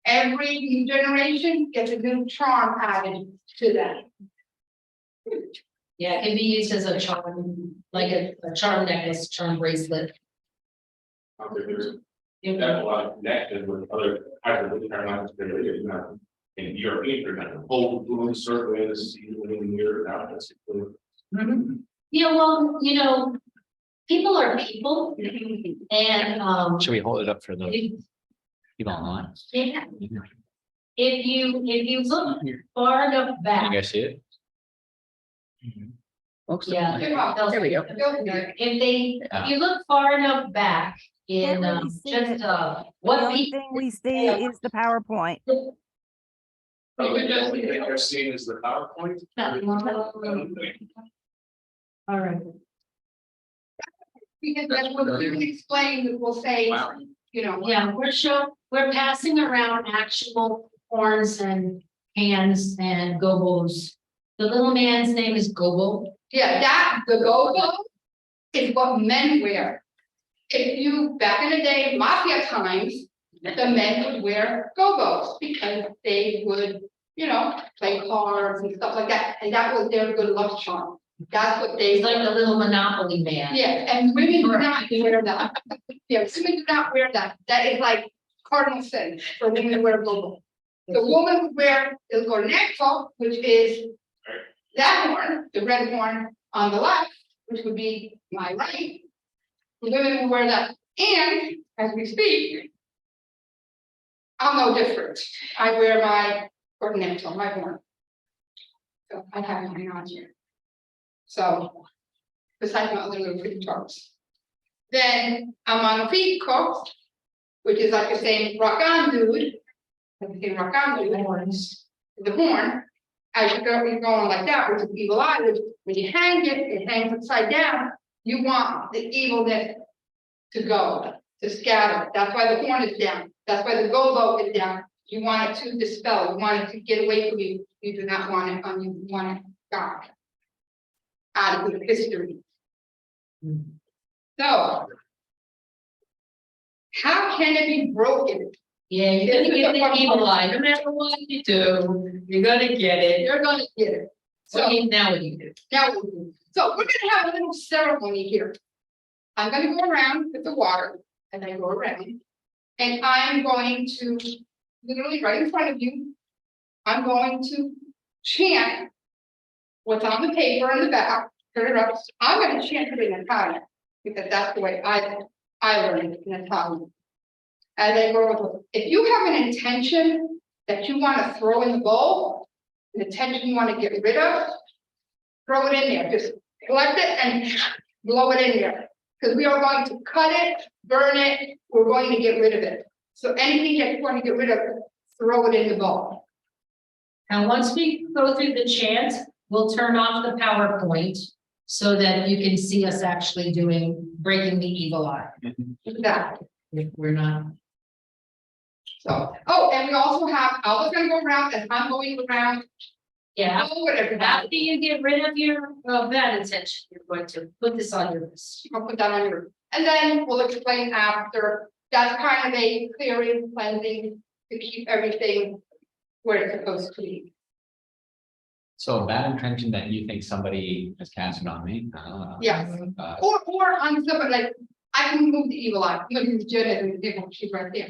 Every new generation gets a new charm added to that. Yeah, it can be used as a charm, like a charm necklace, charm bracelet. There's a lot of connection with other types of witchcraft, in European, for example, whole moon circle in the sea, in the year, now that's. Yeah, well, people are people and Should we hold it up for the if people online? yeah, if you look far enough Can back, you guys see it? yeah. There we go. If you look far enough back in Can't really see just it. The what only people. thing we see is the PowerPoint. They're seen as the PowerPoint. All right. Because that's what we explain, we'll say, Wow. Yeah, we're passing around actual horns and hands and gobos. The little man's name is Gobo. yeah, the go-go is what men wear. If you, back in the day, mafia times, the men would wear go-go's because they would, play cards and stuff like that, and that was their good luck charm. That's what they. He's like the little Monopoly man. Yeah, and women do not wear that. Yeah, women do not wear that. That is like cardinal sin for women to wear go-go. The woman would wear the cornetto, which is that horn, the red horn on the left, which would be my right. The women will wear that, and as we speak, I'm no different. I wear my cornetto, my horn. So I have mine on here. So, besides my little big toes. Then I'm on a feet coat, which is like the same rock on dude. Like the same rock on dude, the horn. As you're going like that, which is evil eye, which when you hang it, it hangs upside down. You want the evilness to go, to scatter. That's why the horn is down. That's why the go-go is down. You want it to dispel, you want it to get away from you. You do not want it on you, you want it gone. Out of the history. So. How can it be broken? Yeah, you're gonna get the evil eye, no matter what you do, you're gonna get it. You're gonna get it. So. Now what do you do? Now, so we're gonna have a little ceremony here. I'm gonna go around with the water, and I go around. And I'm going to, literally right in front of you, I'm going to chant what's on the paper in the back, turn it up. I'm gonna chant it in Italian, because that's the way I learned in Italian. As I go, if you have an intention that you want to throw in the bowl, an intention you want to get rid of, throw it in there, just collect it and blow it in there. Because we are going to cut it, burn it, we're going to get rid of it. So anything that you want to get rid of, throw it in the bowl. And once we go through the chant, we'll turn off the PowerPoint so that you can see us actually breaking the evil eye. Exactly. If we're not, So, oh, and we also have, I was gonna go around, and I'm going around, yeah, oh, whatever, after you get rid of your bad intention, you're going to put this on your list. I'll put that on your, and then we'll explain after, that's kind of a clearing, cleansing, to keep everything where it's supposed to be. So a bad intention that you think somebody has cast it on me. Yes. Uh, Or on somebody, like, I can move the evil eye, I'm gonna use Jen as an example, she's right there.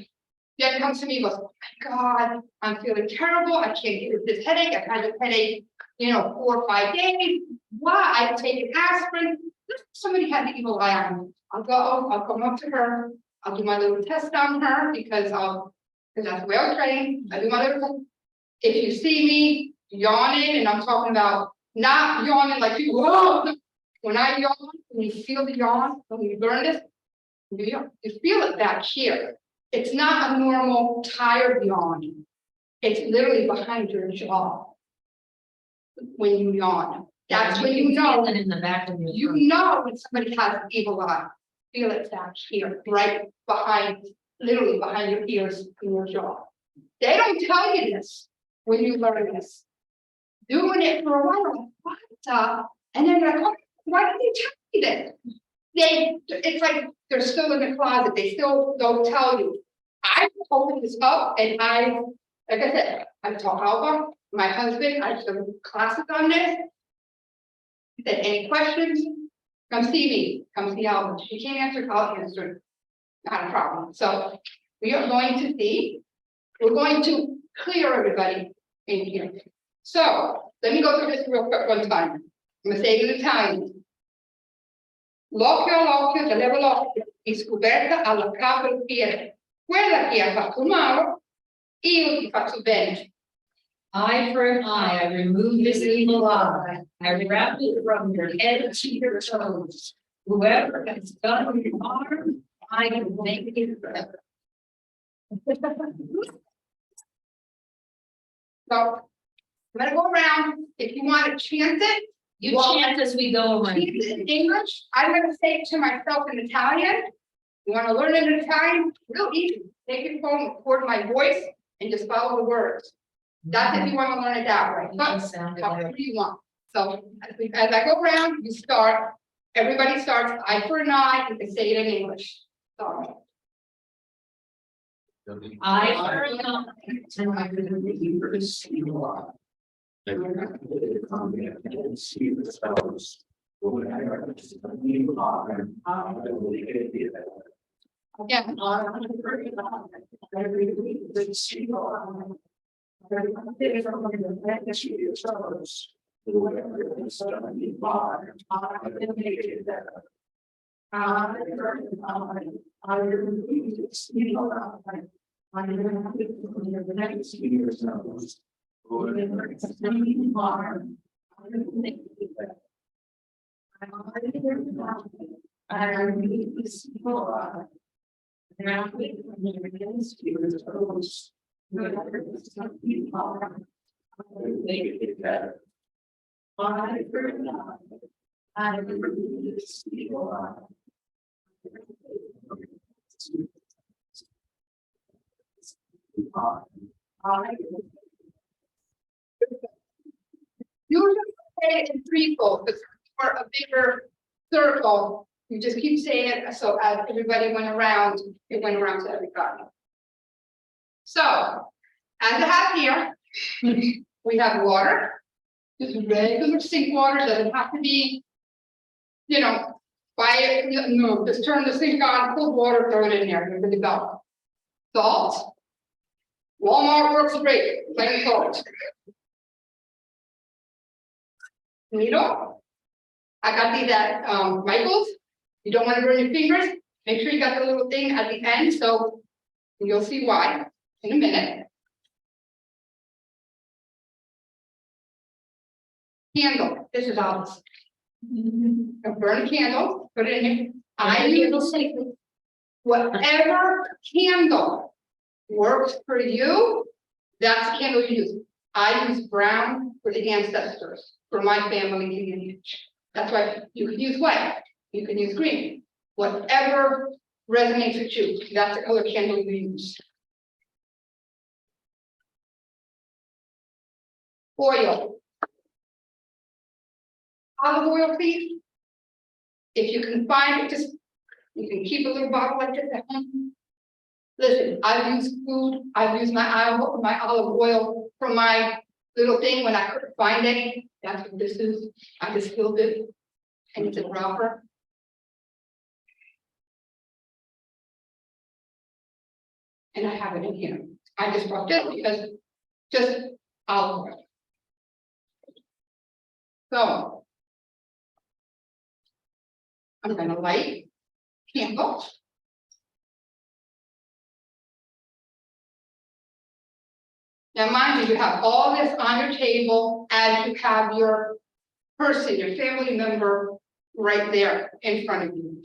Jen comes to me, and goes, oh my God, I'm feeling terrible, I can't get rid of this headache, I've had this headache, 4 or 5 days. Why? I've taken aspirin, somebody had the evil eye on me. I'll come up to her, I'll do my little test on her, because that's well trained, I do my little. If you see me yawning, and I'm talking about not yawning like you, whoa, when I yawn, when you feel the yawn, when you burn this, you feel it back here. It's not a normal tired yawn. It's literally behind your jaw. When you yawn, that's when you know, Feel it in the back of your you throat. know when somebody has an evil eye. Feel it back here, right behind, literally behind your ears and your jaw. They don't tell you this when you learn this. Doing it for a while, what? And then you're like, oh, why didn't they tell me this? It's like they're still in the closet, they still don't tell you. I opened this up and like I said, I taught Alba, my husband, I took classes on this. He said, any questions? Come see me, come see Alba. She can't answer, I'll answer. Not a problem. So we are going to see, we're going to clear everybody in here. So let me go through this real quick one time. I'm gonna say it in Italian. L'occhio all'occhio delle l'occhio è scoperta alla capo del piede. Quella che ha fatto male, io ti faccio bene. Eye for an eye, I remove this evil eye, I wrap it from your head to your toes. Whoever has done you harm, I can make it better. So I'm gonna go around. If you want to chant it, You chant as we go chant around. it in English. I'm gonna say it to myself in Italian. You want to learn it in Italian? Real easy. Take your phone, record my voice, and just follow the words. That's if you want to learn it that way. You But can sound it however out. you want. So as I go around, you start, everybody starts eye for an eye, you can say it in English. So. Eye for an eye. Yeah. Usually say it in threefold, because for a bigger circle, you just keep saying it, so as everybody went around, it went around to everybody. So, as I have here, we have water, just regular sink water, doesn't have to be, no, just turn the sink on, cold water, throw it in there, you're good to go. Salt. Walmart works great, plain salt. Needle. I got these at Michael's. You don't want to burn your fingers. Make sure you got the little thing at the end, so you'll see why in a minute. Candle. This is obvious. Burn a candle, put it in here. I use whatever candle works for you, that's the candle you use. I use brown for the ancestors, for my family lineage. That's why you can use white, you can use green, whatever resonates with you, that's the color candle you use. Oil. Olive oil, please. If you can find it, just, you can keep a little bottle like this at home. Listen, I've used food, I've used my olive oil from my little thing when I couldn't find any. That's what this is. I just filled it. And it's a dropper. And I have it in here. I just brought this because just olive oil. So I'm gonna light candle. Now, mind you, you have all this on your table as you have your person, your family member right there in front of you.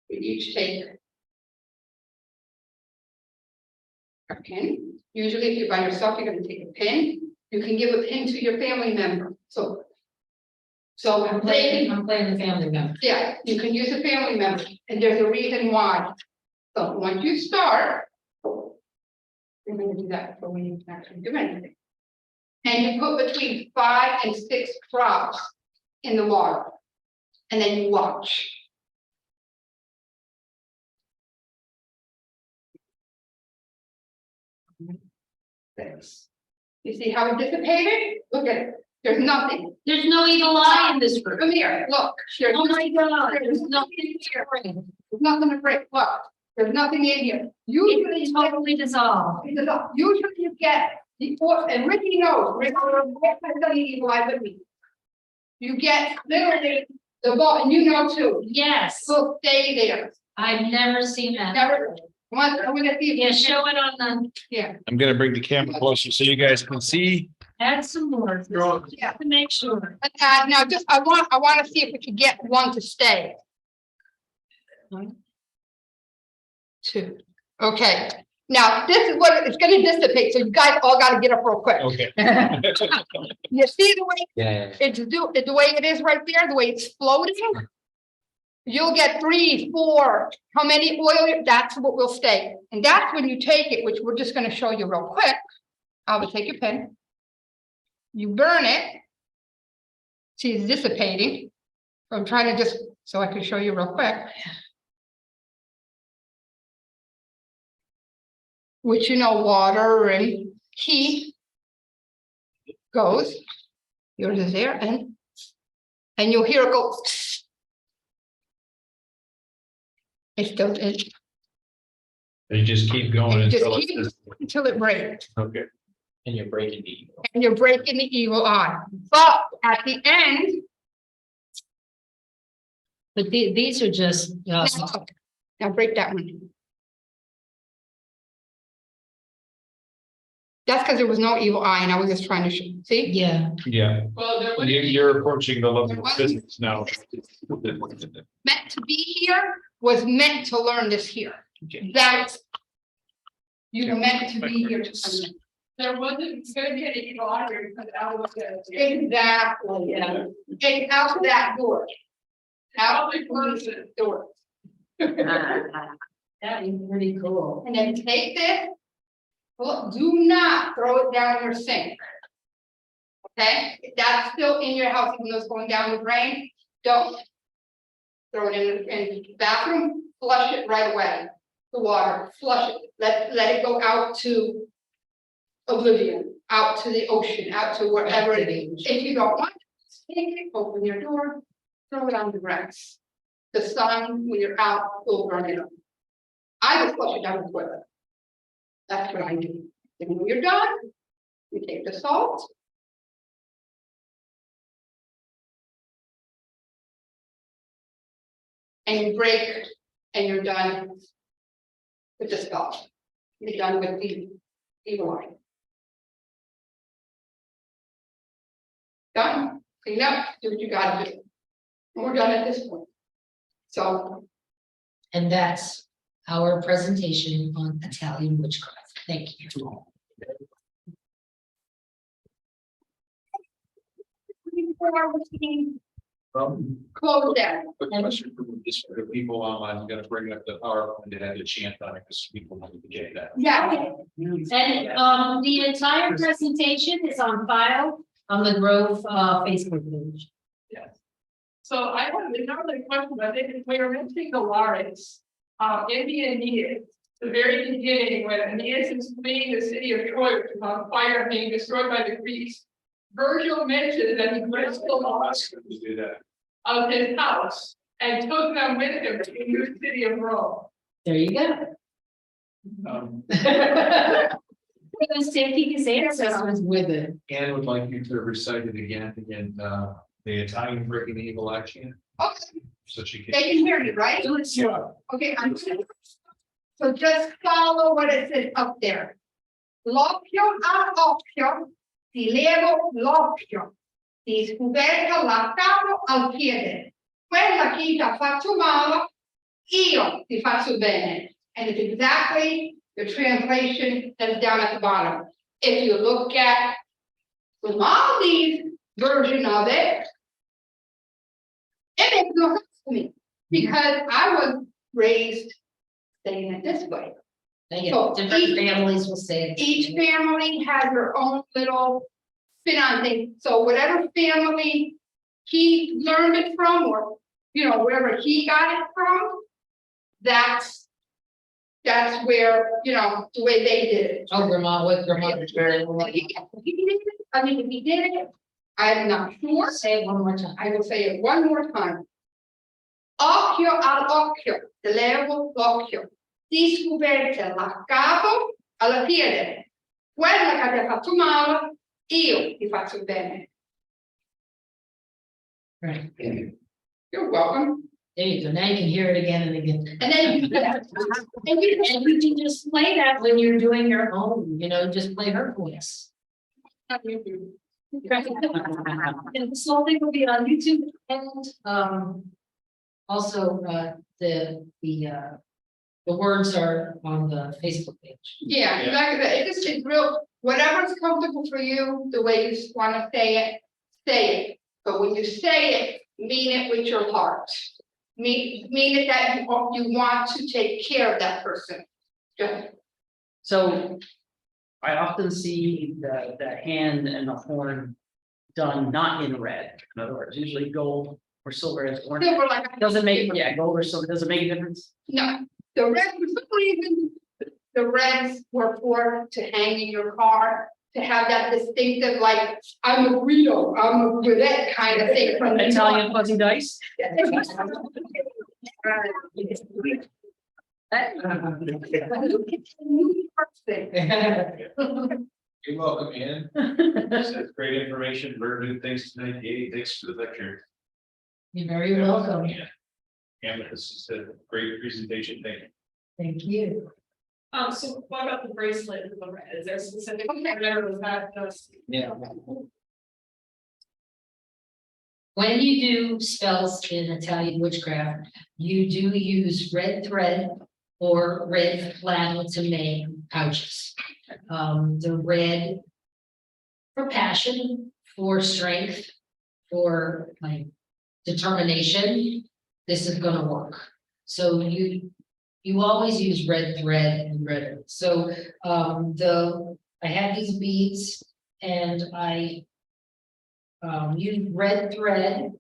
We each take a pin. Usually if you're by yourself, you're going to take a pin. You can give a pin to your family member. So I'm playing the family member. yeah, you can use a family member, and there's a reason why. So once you start, you're going to do that before we actually do anything. And you put between 5 and 6 drops in the water, and then you watch. This. You see how it dissipated? Look at it. There's nothing. There's no evil eye in this room. Come here, look. There's Oh my God, there's there's nothing here. There's nothing to break. Look, there's nothing in here. Usually, It's totally dissolved. usually you get the and Ricky knows. Ricky, evil eye with me. You get literally the ball, and you know too. Yes, Will stay there. I've never seen that. Never. I'm gonna see. Yeah, show it on the, Yeah. I'm gonna bring the camera closer so you guys can see. add some more. Yeah. To make sure. Now, just I want to see if we could get one to stay. 1, 2. Okay. Now this is what it's going to dissipate. So you guys all got to get up real quick. Okay. You see the way Yeah. it's the way it is right there, the way it's floating. You'll get 3, 4. How many oil? That's what will stay. And that's when you take it, which we're just going to show you real quick. I will take your pen. You burn it. See, it's dissipating. I'm trying to just so I can show you real quick. Which, you know, water and heat goes. Yours is there, and you'll hear it go. It's still You just keep going and just until keep it's. until it breaks, Okay. And you're breaking the evil. and you're breaking the evil eye. But at the end, But these are just, now break that one. That's because there was no evil eye, and I was just trying to show. See, yeah, Yeah, Well, there would you're approaching the level of physics now. meant to be here was meant to learn this here. Okay. That's you were meant to be here to learn. there wasn't gonna be any evil eye because out of the. Exactly, yeah. Take out that door. Out the person door. that is pretty cool. And then take this. Well, do not throw it down your sink. Okay, if that's still in your house, even though it's going down the drain, don't. Throw it in the bathroom, flush it right away. The water, flush it, let it go out to oblivion, out to the ocean, out to wherever it is. If you don't want it, take it, open your door, throw it on the grass. The sun, when you're out, will burn it up. I just flush it down the toilet. That's what I do. And when you're done, you take the salt. And you break, and you're done with the spell. You're done with the evil eye. Done, clean up, do what you gotta do. And we're done at this point. So, And that's our presentation on Italian witchcraft. Thank you. before we close down, Quick question for this, for the people online, I'm gonna bring up the PowerPoint that had the chant on it, because people want to get that. yeah, And the entire presentation is on file on the Grove Facebook page. Yes. So I have another question, I think we were mentioning the Lawrence, Indian Aeneas, the very beginning, when Aeneas is fleeing the city of Troy, which is on fire, being destroyed by the Greeks. Virgil mentioned that he risked the loss To do that. of his house and took them with him to the new city of Rome. There you go. He was taking his ancestors with it. Anne would like you to recite it again in the Italian freaking evil action, okay, so she can. they can hear me, right? Okay, so just follow what it says up there. L'occhio all'occhio, ti levo l'occhio, ti scoperta la capo al piede. Quella che ti ha fatto male, io ti faccio bene. And it's exactly the translation that's down at the bottom. If you look at Grimaldi's version of it, it makes no sense to me, because I was raised saying it this way. So Different each- families will say it. Each family has their own little spin on things, so whatever family he learned it from, or, you know, wherever he got it from, that's where, you know, the way they did it. Oh, grandma, what grandma? If he did it, I mean, if he did it, I'm not sure. Say it one more time. I will say it one more time. Occhio all'occhio, ti levo l'occhio, ti scoperta la capo alla piede. Quella che ti ha fatto male, io ti faccio bene. Right. You're welcome. There you go. Now you can hear it again and again. And then you, And you can just play that when you're doing your own, you know, just play her voice. And this whole thing will be on YouTube and also the words are on the Facebook page. yeah, like that, it just is real, whatever's comfortable for you, the way you want to say it. But when you say it, mean it with your heart. Mean it that you want to take care of that person. Just So I often see the hand and the horn done not in red. In other words, usually gold or silver is orange. silver like. Doesn't make, yeah, gold or silver, doesn't make a difference. No, the red, for some reason, the reds were for to hang in your car, to have that distinctive, like, I'm a Guido, I'm a Guidette kind of thing. from the Italian fuzzy dice. You're welcome, Ann. That's great information, learned new things tonight. Yay, thanks for the lecture. You're very welcome. Ann, this is a great presentation, thank you. Thank you. So what about the bracelet with the red? Is there specific, whatever was that just? Yeah. When you do spells in Italian witchcraft, you do use red thread or red flannel to make pouches. The red for passion, for strength, for like determination, this is gonna work. So you always use red thread and red. So I have these beads and I use red thread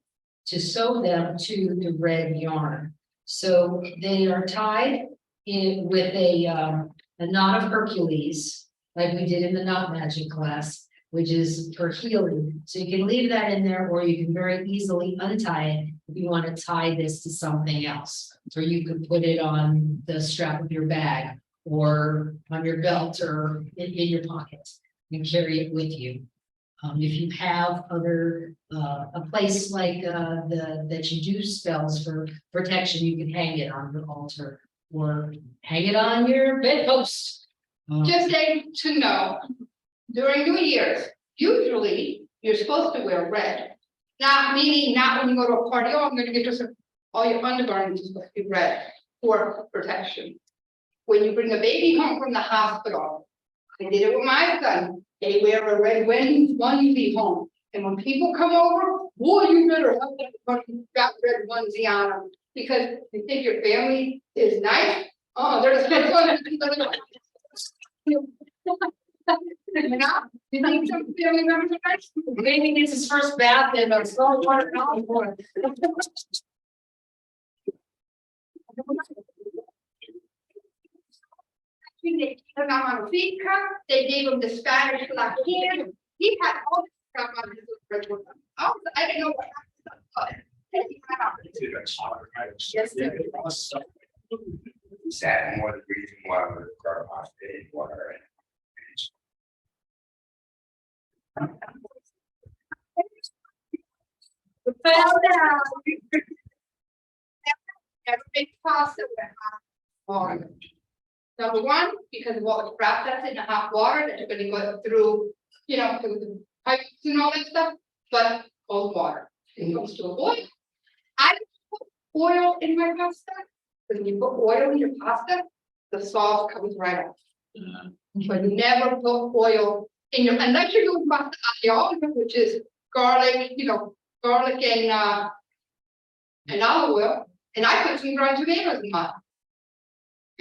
to sew them to the red yarn. So they are tied in with a knot of Hercules, like we did in the knot magic class, which is for healing. So you can leave that in there, or you can very easily untie it if you want to tie this to something else. Or you could put it on the strap of your bag or on your belt or in your pocket and carry it with you. If you have other, a place like that you do spells for protection, you can hang it on the altar or hang it on your bedpost. Just to know, during New Year's, usually you're supposed to wear red. Not meaning, not when you go to a party, oh, I'm gonna get just all your undergarments is supposed to be red for protection. When you bring a baby home from the hospital, I did it with my son, they wear a red onesie home. And when people come over, boy, you better have that got red onesie on them, because you think your family is nice. Oh, they're just. You think some family members are nice? Maybe gets his first bath in a small water. They put him on a feed cup, they gave him the Spanish black hand, he had all this stuff on his red one. I didn't know what happened. Yes, sir. Sad more the reason why we're garbage day water. Fell down. Never make pasta with hot water. Number one, because of what was processed in the hot water that you're gonna go through, you know, through the pipes and all that stuff, but cold water. It comes to a boil. I put oil in my pasta, because when you put oil in your pasta, the sauce comes right off. But never put oil in your, unless you're doing pasta aglio, which is garlic, you know, garlic and olive oil, and I put some ground tomatoes in mine.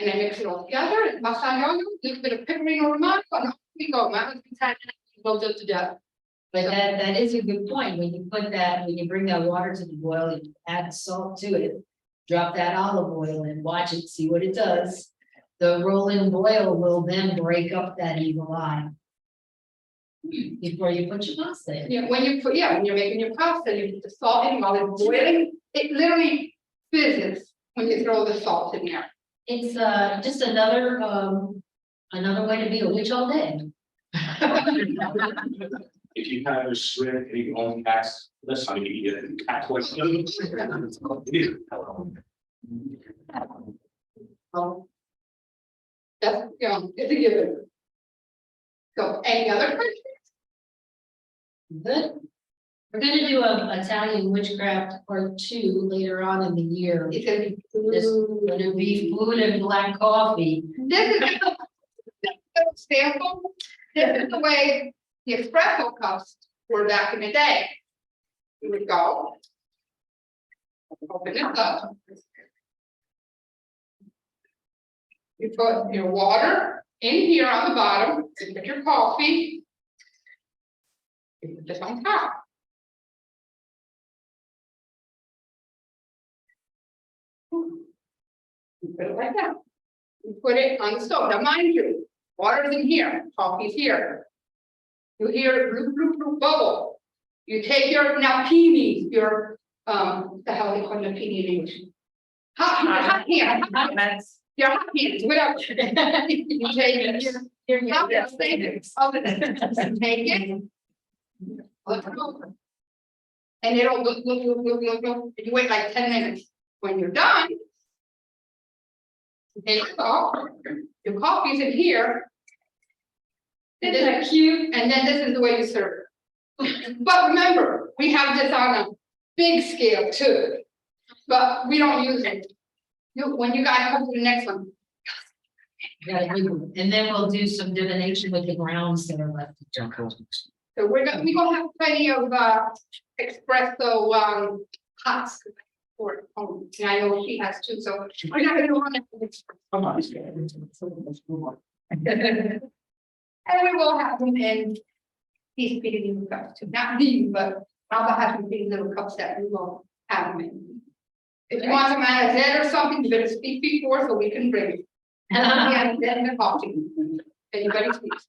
And I mix it all together, and pasta aglio, a little bit of pepperoni romano, and off we go, my husband's had it, goes up to death. But that is a good point, when you put that, when you bring that water to the boil, you add salt to it. Drop that olive oil and watch it, see what it does. The rolling boil will then break up that evil eye. Before you put your pasta in. Yeah, when you're making your pasta, you put the salt in while it's boiling, it literally fizzes when you throw the salt in there. It's just another way to be a witch all day. If you have your shrimp and you own tax, that's how you eat it. Tax question. That's, you know, it's a given. So, any other questions? Good. We're gonna do a Italian witchcraft part 2 later on in the year. It's gonna be. This is gonna be food and black coffee. This is a sample, this is the way the espresso cups were back in the day. You would go. Open it up. You put your water in here on the bottom, you put your coffee. You put this on top. You put it like that. You put it on the stove. Now mind you, water's in here, coffee's here. You hear bloop, bloop, bloop, bubble. You take your, now peonies, your, the hell they call them peony in English. Hot hand, your hot hands, whatever. You take your hot hands, take it. Let's go. And it'll look, and you wait like 10 minutes. When you're done, you take it off, your coffee's in here. Isn't that cute? And then this is the way you serve it. But remember, we have this on a big scale too, but we don't use it. When you guys come to the next one. And then we'll do some divination with the grounds that are left. So we're gonna have plenty of espresso pots for home. And I know she has too, so we're not gonna run it. And we will have them in these bitty little cups too, not these, but I'll have some big little cups that we will have them in. If you want them at a dead or something, you better speak before so we can bring it. And then the coffee. Anybody speaks.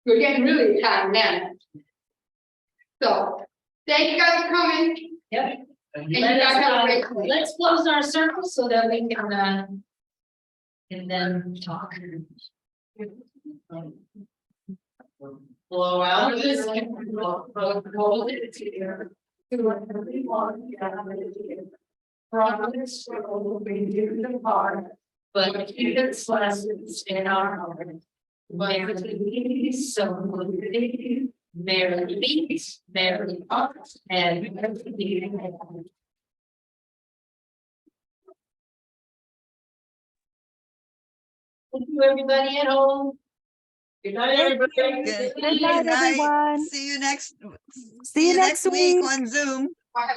We're getting really tired now. So, thank you guys for coming. Yep. And you guys have a great day. Let's close our circle so that we can and then talk. Blow out of this. Promise will be due to part, but it's lessons in our heart. But it's so Mary Leeds, Mary Fox, and. Thank you, everybody at home. Good night, everybody. Good night, everyone. See you next See you next week week. on Zoom. I have